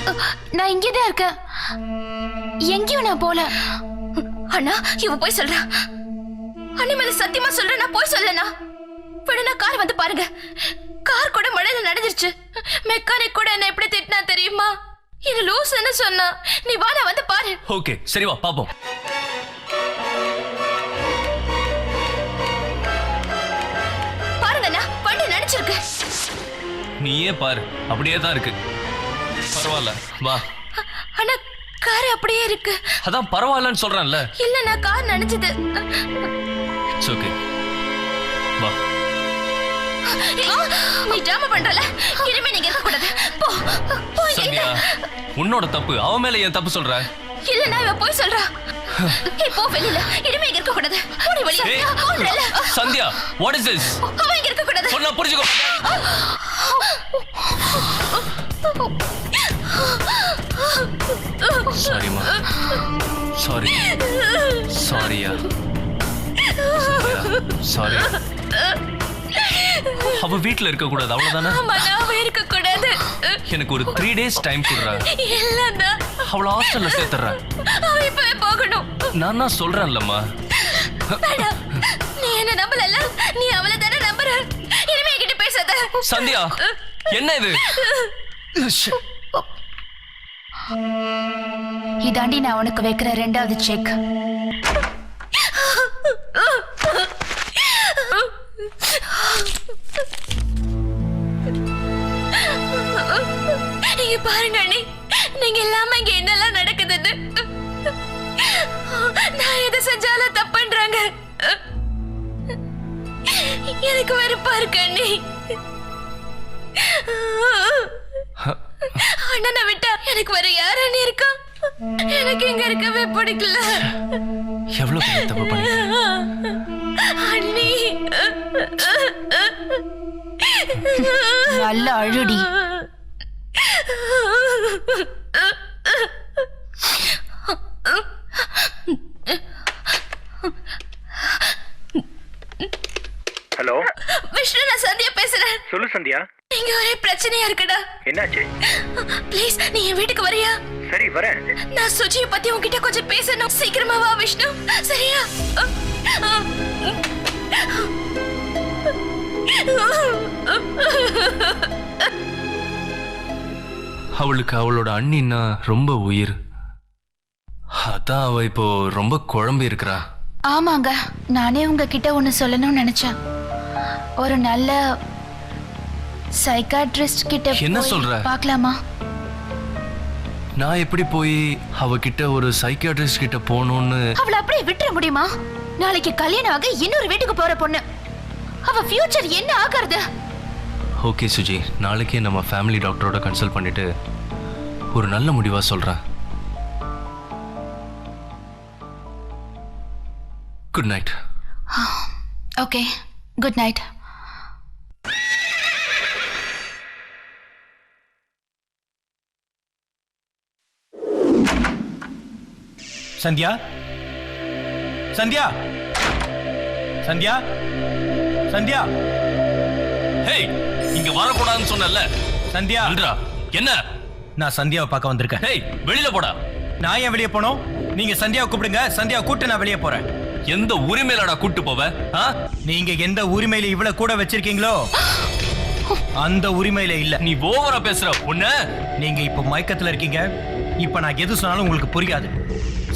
நான் இங்கேதான் இருக்கேன். எங்கேயும் நான் போல. அண்ணா, இவ போய் சொல்றா. அண்ணி மேல சத்தியமா சொல்றேன், நான் போய் சொல்லனா. வேணும்னா கார் வந்து பாருங்க. கார் கூட மழையில நனைஞ்சிருச்சு. மெக்கானிக் கூட என்ன எப்படி திட்டினா தெரியுமா? இது லூசுன்னு சொன்னா. நீ வா, நான் வந்து பாரு. ஓகே, சரி வா பாப்போம். பாருங்க அண்ணா, வண்டி நனைச்சிருக்கு. நீயே பாரு, அப்படியே தான் இருக்கு. பரவாயில்ல, வா. அண்ணா, கார் அப்படியே இருக்கு. அதான் பரவாயில்லன்னு சொல்றேன்ல. இல்லண்ணா, கார் நனைஞ்சது. இட்ஸ் ஓகே, வா. நீ டிராமா பண்றல. இனிமே நீங்க இருக்க கூடாது. போ போ. சந்தியா, உன்னோட தப்பு. அவன் மேல ஏன் தப்பு சொல்ற? இல்லண்ணா, இவ போய் சொல்றா. போ வெளியில. இனிமே இங்க இருக்க கூடாது. போடி வெளியில. Sandhya, what is this? அவன் இங்க இருக்க கூடாது. சொன்னா புரிஞ்சுக்கோ. சாரிம்மா. சாரி. சாரியா. சாரி. அவ வீட்ல இருக்க கூடாது, அவ்வளவுதானே? இருக்க கூடாது. எனக்கு ஒரு 3 days டைம் கொடுறா. இல்லன்னா அவள ஹாஸ்டல்ல சேர்த்துறேன். அவ இப்பவே போகணும். நான் தான் சொல்றேன்லம்மா. வேண்டாம். நீ என்ன நம்பலல்ல, நீ அவளை தானே நம்புற. இனிமே என்கிட்ட பேசாத. சந்தியா, என்ன இது? இதாண்டி நான் உனக்கு வைக்கிற 2வது செக். நீங்க பாருங்க அண்ணி, நீங்க இல்லாம இங்க என்னெல்லாம் நடக்குதுன்னு. நான் எதை செஞ்சாலும் தப்புன்றாங்க. எனக்கு வெறுப்பா இருக்கு அண்ணி. அண்ணனை விட்டா எனக்கு வேற யார் அண்ணி இருக்கா? எனக்கு இங்க இருக்கவே பிடிக்கல. எவ்வளவு பெரிய தப்பு பண்ணிட்டேன் அண்ணி. நல்ல அழுடி. ஹலோ விஷ்ணு, நான் சந்தியா பேசுறேன். சொல்லு சந்தியா. இங்க ஒரே பிரச்சனையா இருக்குடா. என்னாச்சு? ப்ளீஸ் நீ என் வீட்டுக்கு வரியா? சரி வரேன். நான் சுஜியை பத்தி உன்கிட்ட கொஞ்சம் பேசணும். சீக்கிரமா வா விஷ்ணு, சரியா? அவளுக்கு அவளோட அண்ணின்னா ரொம்ப உயிர். அதான் அவ இப்போ ரொம்ப குழம்பி இருக்கிறா. ஆமாங்க, நானே உங்ககிட்ட ஒன்னு சொல்லணும்னு நினைச்சேன். ஒரு நல்ல சைக்காட்ரிஸ்ட் கிட்ட என்ன போய் சொல்ற? பார்க்கலாமா? நான் எப்படி போய் அவகிட்ட ஒரு சைக்கியாட்ரிஸ்ட் கிட்ட போகணும்னு? அவளை அப்படியே விட்டுற முடியுமா? நாளைக்கு கல்யாணம் ஆக இன்னொரு வீட்டுக்கு போற பொண்ணு. அவ ஃபியூச்சர் என்ன ஆகிறது? ஓகே சுஜி, நாளைக்கே நம்ம ஃபேமிலி டாக்டரோட கன்சல்ட் பண்ணிட்டு ஒரு நல்ல முடிவா சொல்றேன். Good night. Okay, good night. Sandhya, Sandhya, Sandhya, Sandhya. Hey, இங்க வரக்கூடாதுன்னு சொன்னல. சந்தியா. அல்ரா, என்ன? நான் சந்தியாவை பார்க்க வந்திருக்கேன். ஹேய், வெளியில போடா. நான் ஏன் வெளியே போனோம்? நீங்க சந்தியாவை கூப்பிடுங்க. சந்தியாவை கூப்பிட்டு நான் வெளியே போறேன். எந்த உரிமையிலடா கூட்டு போவ? நீங்க எந்த உரிமையில இவ்வளவு கூட வச்சிருக்கீங்களோ அந்த உரிமையில இல்ல. நீ ஓவரா பேசுற. உன்ன நீங்க இப்ப மயக்கத்துல இருக்கீங்க. இப்ப நான் எது சொன்னாலும் உங்களுக்கு புரியாது.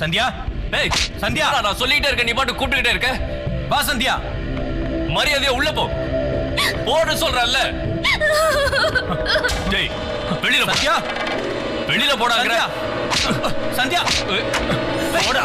சந்தியா. ஏய் சந்தியா, நான் சொல்லிட்டே இருக்கேன், நீ பாட்டு கூப்பிட்டுக்கிட்டே இருக்க. வா சந்தியா. மரியாதையா உள்ள போ. போடு சொல்றல்ல. டேய் வெளியில போ. சந்தியா, வெளியில போடாங்கற. சந்தியா, போடா.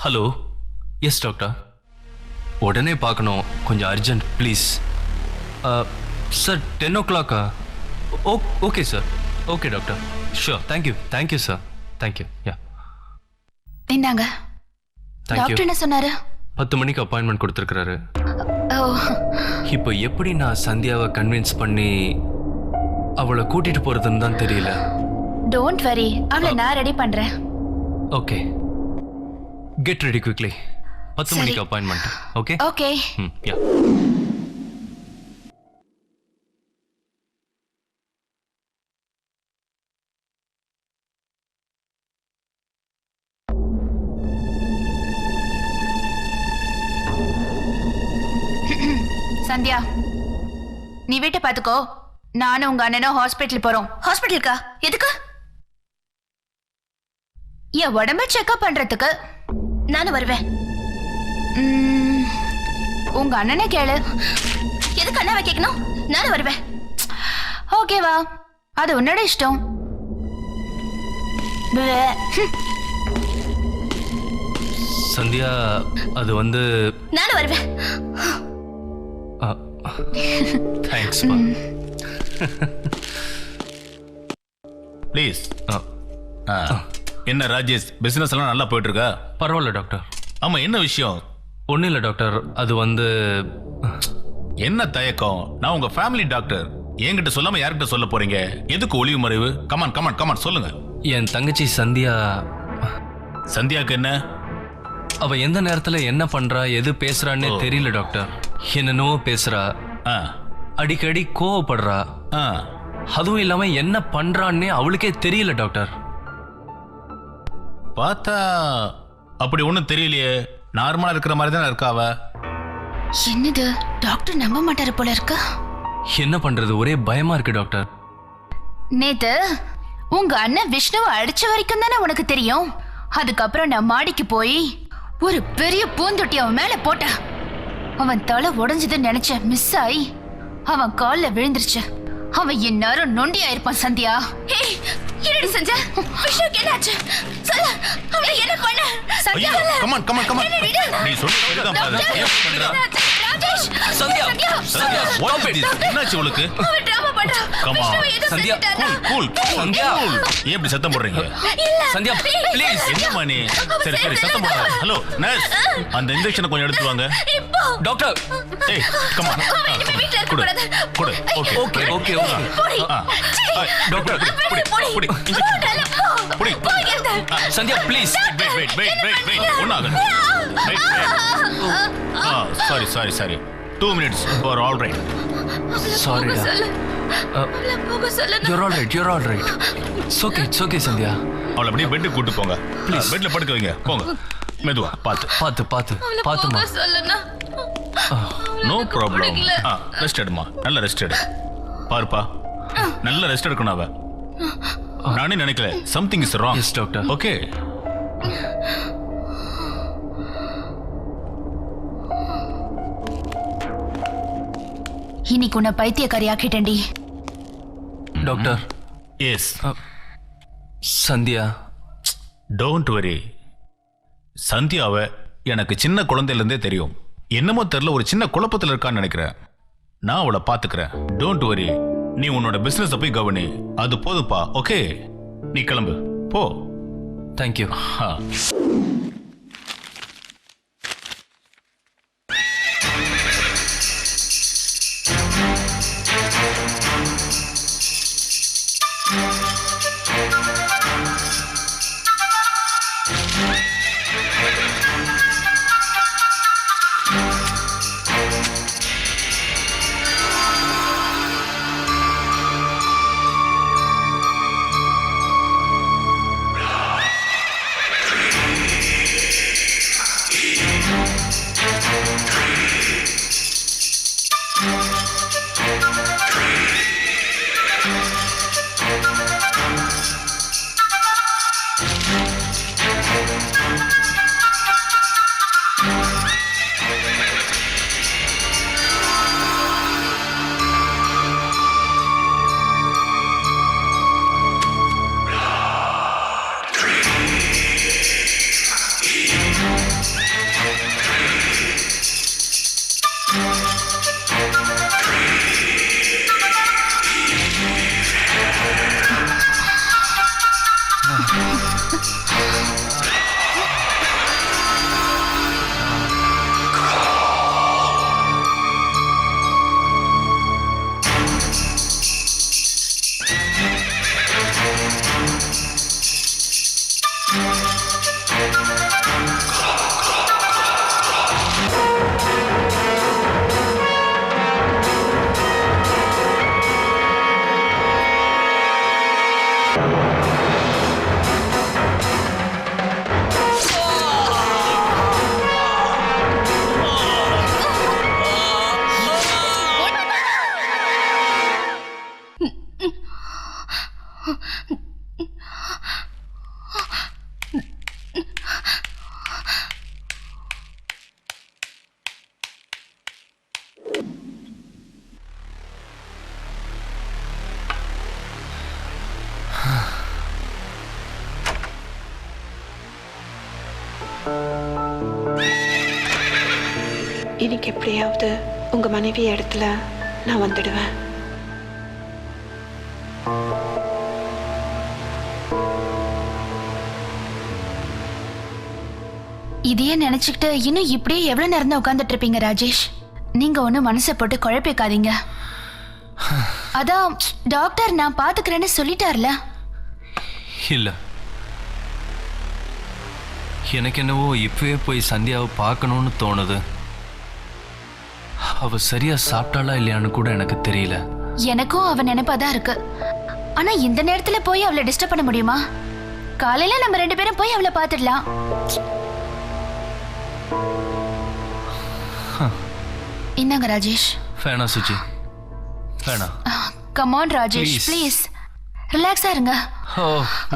ஹலோ எஸ் டாக்டர் உடனே பார்க்கணும் கொஞ்சம் urgent please sir 10 o'clock okay sir okay doctor sure thank you sir thank you ya இந்தாங்க தேங்க்யூ டாக்டர் என்ன சொன்னாரு? 10 மணிக்கு அப்பாயின்மெண்ட் கொடுத்துருக்கிறாரு. ஓ இப்போ எப்படி நான் சந்தியாவை கன்வின்ஸ் பண்ணி அவளை கூட்டிட்டு போறதுன்னு தான் தெரியல. டோன்ட் வரி, அவளை நான் ரெடி பண்றேன். Okay get ready quickly. 10 மணிக்கு அப்பாயின்மெண்ட். ஓகே ஓகே யா சந்தியா, நீ வீட்டை பாத்துக்கோ. நானும் உங்க அண்ணனும் ஹாஸ்பிட்டல் போறோம். ஹாஸ்பிட்டலுக்கா? எதுக்கு? என் உடம்ப செக்அப் பண்றதுக்கு. நானும் வருவேன். உங்க அண்ணனை கேளு. எதுக்கு அண்ணாவை கேட்கணும்? நானும் வருவேன். ஓகேவா? அது உன்னோட இஷ்டம். சந்தியா அது வந்து நானும் வருவேன். Thanks please. என்ன ராஜேஷ், பிசினஸ் எல்லாம் நல்லா போயிட்டு இருக்கா? பரவாயில்ல டாக்டர். ஆமா, என்ன விஷயம்? ஒன்றும் இல்லை டாக்டர், அது வந்து என்ன தயக்கம்? நான் உங்க ஃபேமிலி டாக்டர். என்கிட்ட சொல்லாம யார்கிட்ட சொல்ல போறீங்க? எதுக்கு ஒளிவு மறைவு? கமான் கமான் கமான் சொல்லுங்க. என் தங்கச்சி சந்தியா. சந்தியாக்கு என்ன? அவ எந்த நேரத்துல என்ன பண்றா எது பேசுறான்னே தெரியல டாக்டர். என்னென்னவோ பேசுறா, ஆ, அடிக்கடி கோவப்படுறா, ஆ. அதுவும் இல்லாம என்ன பண்றான்னே அவளுக்கே தெரியல டாக்டர். பார்த்தா அப்படி ஒண்ணும் தெரியலையே. நார்மலா இருக்கிற மாதிரி தானே இருக்கா அவ. என்னது, டாக்டர் நம்ப மாட்டாரு போல இருக்கு. என்ன பண்றது, ஒரே பயமா இருக்கு டாக்டர். நேத்து உங்க அண்ணன் விஷ்ணுவை அடிச்ச வரைக்கும் தானே உனக்கு தெரியும். அதுக்கப்புறம் நான் மாடிக்கு போய் ஒரு பெரிய பூந்தொட்டி அவன் மேல போட்டேன். அவன் தலை உடைஞ்சதுன்னு நினைச்சேன், மிஸ் ஆகி அவன் கால்ல விழுந்துருச்சு. அவன் இந்நேரம் நொண்டி ஆயிருப்பான். சந்தியா, ஏய், என்னடி செஞ்ச? விஷ்ணுக்கு என்னாச்சு? சொல்லு, அவனை என்ன பண்ண? சந்தியா, ஐயோ, கமான் கமான் கமான். என்ன விடு. நீ சொல்லுதான் பாரு. ஏன் பண்றா? Rajesh, Sandhya, Sandhya, what is this? என்னாச்சு உங்களுக்கு? அவன் டிராமா பண்றான். Come on. விஷ்ணுவை ஏதோ சந்தியா, செஞ்சுட்டானா? கூல் சந்தியா. ஏன் இப்படி சத்தம் போடுறீங்க? இல்ல. சந்தியா ப்ளீஸ். என்னம்மா நீ? சரி சரி, சத்தம் போடாத. ஹலோ நர்ஸ், அந்த இன்ஜெக்ஷனை கொஞ்சம் எடுத்து வாங்க. இப்போ டாக்டர். ஏய், கமான். இனிமே வீட்ல இருக்க குடு கூடாது. குடு. ஓகே ஓகே ஓகே ஓகே போடி. டாக்டர், புடி போடி. புடி. போடல, போ. புடி. போ இங்கிருந்து. சந்தியா ப்ளீஸ். வெயிட். ஒண்ணாக. Sorry. 2 minutes for all right. Sorry போக சொல்லு. போக சொல்லு. you're all right. It's okay Sandhya. அவளை அப்படியே பெட்டுக்கு கூட்டு போங்க. ப்ளீஸ் பெட்ல படுக்க வைங்க. போங்க. மெதுவா பார்த்து. பாத்துமா. போக சொல்லுனா. No problem. ரெஸ்ட் எடுமா. நல்ல ரெஸ்ட் எடு. பாருப்பா, நல்ல ரெஸ்ட் எடுக்கணும் அவ. நானே நினைக்கல something is wrong. Yes doctor. Okay. இன்னைக்கு உன்னை பைத்தியக்காரி ஆக்கிட்டேன்டி. Doctor. Yes. Sandhya. Don't worry. சந்தியாவை எனக்கு சின்ன குழந்தையிலேருந்தே தெரியும். என்னமோ தெரியல, ஒரு சின்ன குழப்பத்தில் இருக்கான்னு நினைக்கிறேன். நான் அவளை பார்த்துக்கிறேன். Don't worry. நீ உன்னோட பிசினஸ் போய் கவனி. அது போதுப்பா. ஓகே, நீ கிளம்பு போ. தேங்க்யூ. இன்னைக்கு எப்படியாவது உங்க மனைவி இடத்துல நான் வந்துடுவேன். இதையே நினைச்சுக்கிட்டு இன்னும் இப்படியே எவ்வளவு நேரம் தான் உட்கார்ந்துட்டு இருப்பீங்க ராஜேஷ்? நீங்க ஒன்னும் மனசை போட்டு குழப்பிக்காதீங்க. அதான் டாக்டர் நான் பாத்துக்கிறேன்னு சொல்லிட்டார்ல. இல்ல, எனக்கு என்னவோ இப்பவே போய் சந்தியாவை பார்க்கணும்னு தோணுது. அவ சரியா சாப்பிட்டாளா இல்லையான்னு கூட எனக்கு தெரியல. எனக்கும் அவ நினைப்பாதான் இருக்கு. ஆனா இந்த நேரத்துல போய் அவளை டிஸ்டர்ப் பண்ண முடியுமா? காலையில நம்ம 2 பேரும் போய் அவளை பாத்துடலாம். இந்தாங்க ராஜேஷ். வேணா சுஜி, வேணா. கம் ஆன் ராஜேஷ், ப்ளீஸ் ரிலாக்ஸா இருங்க. ஓ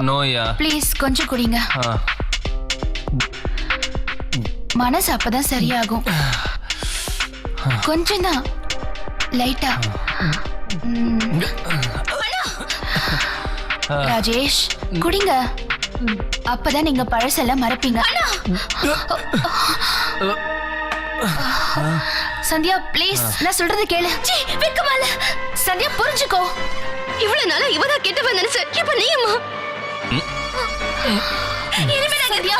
நோயா? ப்ளீஸ் கொஞ்சம் குடிங்க. மனசு அப்பதான் சரியாகும். கொஞ்சம் தான், லைட்டா. ராஜேஷ் குடிங்க, அப்பதான் நீங்க பழசெல்லாம் மறப்பீங்க. சந்தியா ப்ளீஸ், நான் சொல்றது கேளு. வெக்கமால சந்தியா புரிஞ்சுக்கோ. இவ்வளவு நாளா இவதான் கெட்டவன் நினைச்ச, இப்ப நீயுமா? இனிமே நான் சந்தியா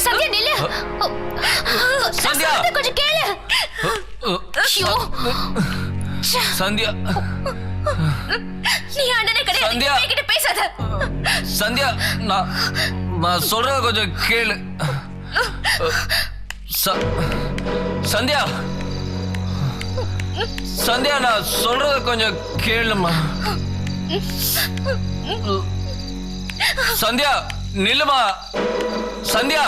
சந்தியா நில்லு. சந்தியா கொஞ்சம் கேளு. ஐயோ சந்தியா, நீ அண்ணனே கிடையாது, சந்தியா. என்கிட்ட பேசாத. சந்தியா, நான் சொல்றத கொஞ்சம் கேளு. சந்தியா, சந்தியா, நான் சொல்றத கொஞ்சம் கேளுமா. சந்தியா நில்லுமா. சந்தியா,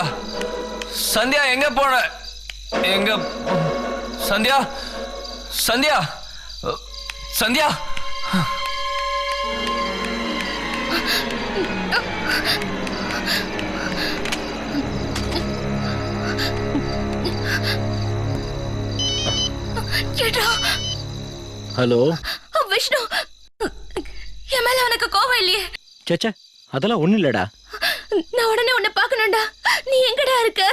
சந்தியா எங்க போன? எங்க சந்தியா? சந்தியா, சந்தியா. ஹலோ விஷ்ணு, என் மேல உனக்கு கோவம் இல்லையே? சேச்சே, அதெல்லாம் ஒண்ணும் இல்லடா. நான் உடனே உன்னை பார்க்கணும்டா. நீ எங்கடா இருக்க?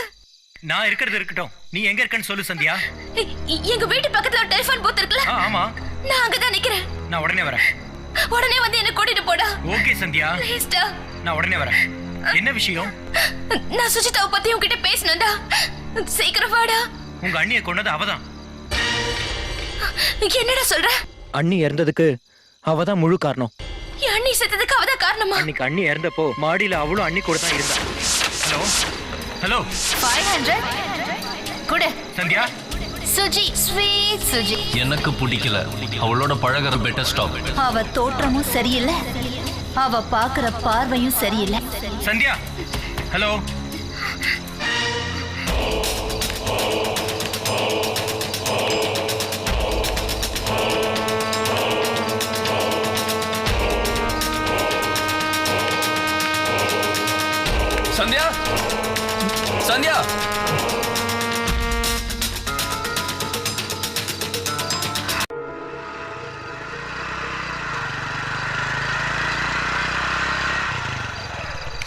நான் இருக்கிறது இருக்கட்டும், நீ எங்க இருக்கன்னு சொல்லு சந்தியா. எங்க வீட்டு பக்கத்துல ஒரு டெலிபோன் பூத் இருக்குல்ல? ஆமா, நான் அங்கதான் நிக்கிறேன். நான் உடனே வரேன். உடனே வந்து என்ன கூட்டிட்டு போடா. ஓகே சந்தியா, ப்ளீஸ்டா. நான் உடனே வரேன். என்ன விஷயம்? நான் சுஜிதாவை பத்தி உன்கிட்ட பேசணும்டா. சீக்கிரம் வாடா. உங்க அண்ணியை கொன்னது அவதான். என்னடா சொல்ற? அண்ணி இறந்ததுக்கு அவதான் முழு காரணம். என் அண்ணி செத்ததுக்கு அவதான் காரணமா? அன்னைக்கு அண்ணி இறந்தப்போ மாடியில அவளும் அண்ணி கூட தான் இருந்தா. ஹலோ ஹலோ 500 குடு. சந்தியா, சுஜி, ஸ்வீட் சுஜி. எனக்கு பிடிக்கல, அவளோட பழகுற பெட்டர் ஸ்டாப். அவ தோற்றமும் சரியில்லை, அவ பாக்குற பார்வையும் சரியில்லை. சந்தியா, ஹலோ. சந்தியா, சந்தியா.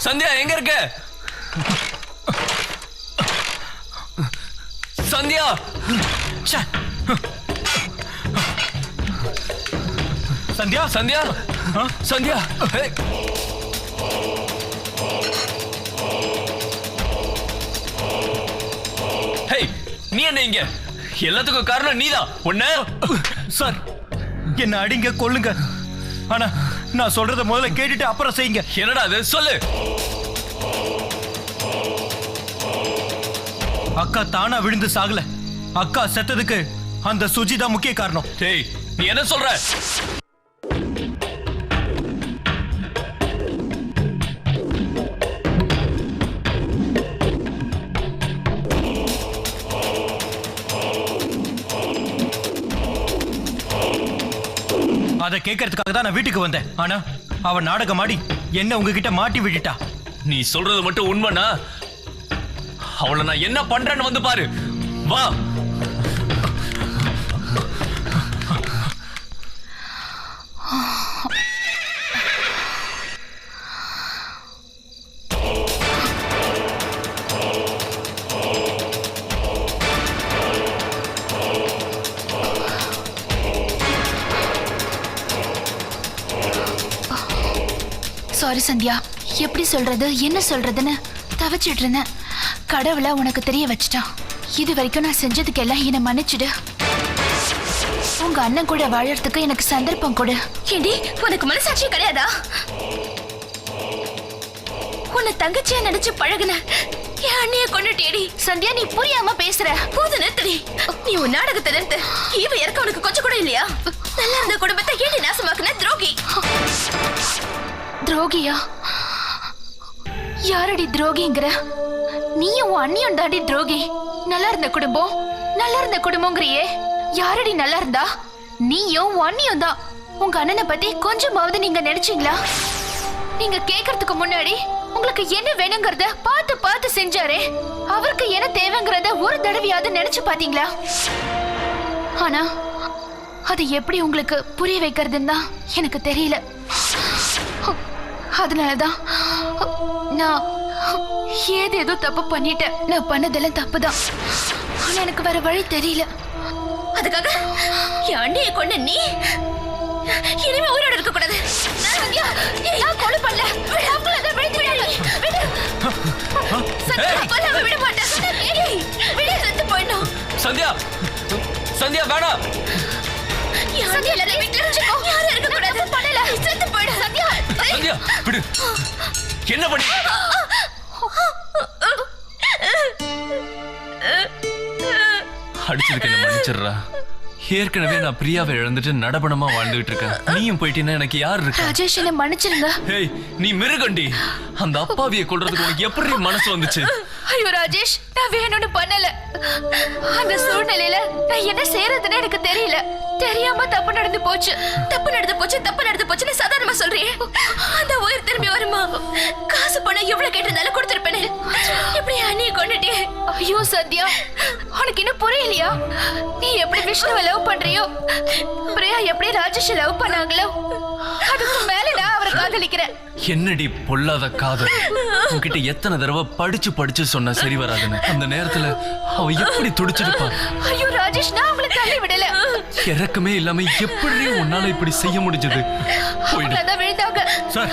சந்தியா எங்க இருக்க? சந்தியா, சந்தியா, சந்தியா, சந்தியா. ஹேய், நீ என்ன இங்க? எல்லாத்துக்கும் காரணம் நீதான். உன்ன சார், என்ன அடிங்க கொல்லுங்க, ஆனா நான் சொல்றத முதல்ல கேட்டுட்டு அப்புறம் செய்யுங்க. என்னடா அது, சொல்லு. அக்கா தானா விழுந்து சாகல, அக்கா செத்ததுக்கு அந்த சுஜி தான் முக்கிய காரணம். டேய், நீ என்ன சொல்ற? அதை கேட்கறதுக்காக தான் நான் வீட்டுக்கு வந்தேன். ஆனா அவ நாடகம் ஆடி என்ன உங்ககிட்ட மாட்டி விட்டுட்டா. நீ சொல்றது மட்டும் உண்மைனா அவளை நான் என்ன பண்றேன்னு வந்து பாரு. வா. சாரி சந்தியா, எப்படி சொல்றது என்ன சொல்றதுன்னு தவிச்சிட்டு இருந்தேன். கடவுளை உனக்கு தெரிய வச்சுட்டான். இது வரைக்கும் நான் செஞ்சதுக்கெல்லாம் என்னை மன்னிச்சிடு. உங்க அண்ணன் கூட வாழறதுக்கு எனக்கு சந்தர்ப்பம் கொடு. ஏண்டி உனக்கு மனசாட்சியே கிடையாதா? உன்னை தங்கச்சியா நினைச்சு பழகுன என் அண்ணிய கொண்டுட்டேடி. சந்தியா, நீ புரியாம பேசுற. போது நிறுத்தடி. நீ உன் நாடகத்தை நிறுத்து. ஈவ இறக்க உனக்கு கொஞ்சம் கூட இல்லையா? நல்லா இருந்த குடும்பத்தை ஏண்டி நாசமாக்குன துரோகி. துரோகியா? யாரடி துரோகிங்கிற? நீயும் உன் அண்ணியும் தாண்டி துரோகி. நல்லா இருந்த குடும்பங்கிறியே. யாரடி நல்லா இருந்தா? நீயும் உன் அண்ணியும் தான். உங்க அண்ணனை பத்தி கொஞ்சமாவது நீங்க நினைச்சீங்களா? நீங்க கேக்குறதுக்கு முன்னாடி உங்களுக்கு என்ன வேணுங்கிறத பார்த்து பார்த்து செஞ்சாரே, அவருக்கு என்ன தேவைங்கிறத ஒரு தடவையாவது நினைச்சு பாத்தீங்களா? ஆனா அது எப்படி உங்களுக்கு புரிய வைக்கிறதுன்னு தான் எனக்கு தெரியல. அதனாலதான் நான் ஏதேதோ தப்பு பண்ணிட்டேன். நான் பண்ணதெல்லாம் தப்புதான். ஆனா எனக்கு வேற வழி தெரியல. அதுக்காக என் அண்ணியை கொண்டு நீ இனிமே உயிரோட இருக்க கூடாது. நான் கொலை பண்ணல. விட மாட்டேன். செத்து போயிடும். சந்தியா, சந்தியா வேணாம். யாரும் இருக்க கூடாது. பண்ணல. செத்து போயிடும். சந்தியா, சந்தியா விடு. என்ன பண்ணி? அடிச்சதுக்கு என்ன மன்னிச்சிடுறா. ஏற்கனவே நான் பிரியாவை இழந்துட்டு நடபடமா வாழ்ந்துகிட்டு இருக்கேன். நீயும் போயிட்டீன்னா எனக்கு யார் இருக்கா? ராஜேஷ், என்ன மன்னிச்சிருங்க. ஏய், நீ மிருகண்டி. அந்த அப்பாவியை கொல்றதுக்கு உனக்கு எப்படி மனசு வந்துச்சு? ஐயோ ராஜேஷ், நான் வேணும்னு பண்ணல. அந்த சூழ்நிலையில நான் என்ன செய்யறதுன்னு எனக்கு தெரியல. தெரியாம தப்பு நடந்து போச்சு. தப்பு நடந்து போச்சுன்னு சாதாரணமா சொல்றியே. அந்த உயிர் திரும்பி வருமா? காசு பணம் எவ்வளவு கேட்டிருந்தாலும் கொடுத்திருப்பேனே. எப்படி அண்ணியை கொண்டுட்டியே? ஐயோ சத்யா, உனக்கு இன்னும் புரியலையா? நீ எப்படி விஷ்ணுவை லவ் பண்றியோ, பிரியா எப்படி ராஜேஷ் லவ் பண்ணாங்களோ, அதுக்கு மேல நான் அவரை காதலிக்கிறேன். என்னடி பொல்லாத காதல். உன்கிட்ட எத்தனை தடவை படிச்சு சொன்னா சரி வராதுன்னு. அந்த நேரத்துல அவ எப்படி துடிச்சிருப்பா. ஐயோ ராஜேஷ், நான் அவளை தள்ளி விடல. இறக்கமே இல்லாம எப்படி உன்னால இப்படி செய்ய முடிஞ்சது? அதான் விழுந்தாங்க. சார்,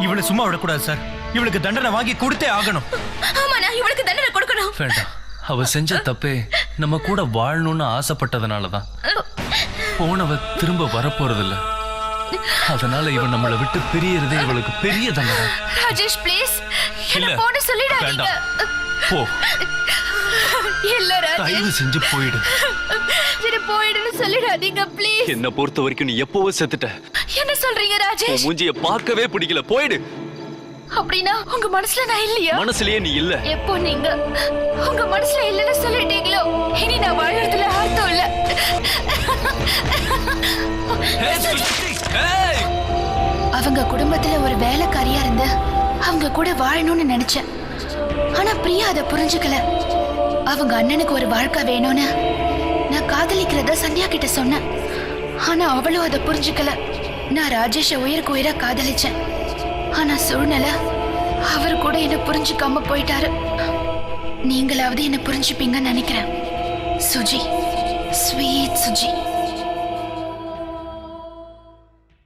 இவளை சும்மா விடக்கூடாது சார். இவளுக்கு தண்டனை வாங்கி கொடுத்தே ஆகணும். ஆமா, நான் இவளுக்கு தண்டனை கொடுக்கணும். வேண்டாம். அவ செஞ்ச தப்பே நம்ம கூட வாழணும்னு ஆசைப்பட்டதுனாலதான். போனவ திரும்ப வரப்போறதில்ல. அதனால இவன் நம்மளை விட்டு பிரியறதே இவளுக்கு பெரிய தண்டனை. ராஜேஷ் ப்ளீஸ், இல்ல, என்ன போன சொல்லிடாதீங்க. போ. இல்ல ராஜேஷ், தயவு செஞ்சு போயிடு. என்ன போயிடுன்னு சொல்லிடாதீங்க ப்ளீஸ். என்ன பொறுத்த வரைக்கும் நீ எப்பவோ செத்துட்ட. என்ன சொல்றீங்க ராஜேஷ்? மூஞ்சிய பார்க்கவே பிடிக்கல. போயிடு. அப்படின்னா உங்க மனசுல நான் இல்லையா? மனசுலயே நீ இல்ல. எப்போ நீங்க உங்க மனசுல இல்லன்னு சொல்லிட்டீங்களோ, இனி நான் வாழறதுல அர்த்தம் இல்ல. அவங்க குடும்பத்துல ஒரு வேலைக்காரியா இருந்து அவங்க கூட வாழணும்னு நினைச்சேன். ஆனா பிரியா அதை புரிஞ்சுக்கல. அவங்க அண்ணனுக்கு ஒரு வாழ்க்கை வேணும்னு நான் காதலிக்கிறத சந்தியா கிட்ட சொன்னேன். ஆனா அவளும் அதை புரிஞ்சுக்கல. நான் ராஜேஷை உயிருக்கு உயிரா காதலிச்சேன். ஆனா சூழ்நிலை அவர் கூட என்ன புரிஞ்சுக்காம போயிட்டாரு. நீங்களாவது என்ன புரிஞ்சுப்பீங்கன்னு நினைக்கிறேன். சுஜி, ஸ்வீட் சுஜி.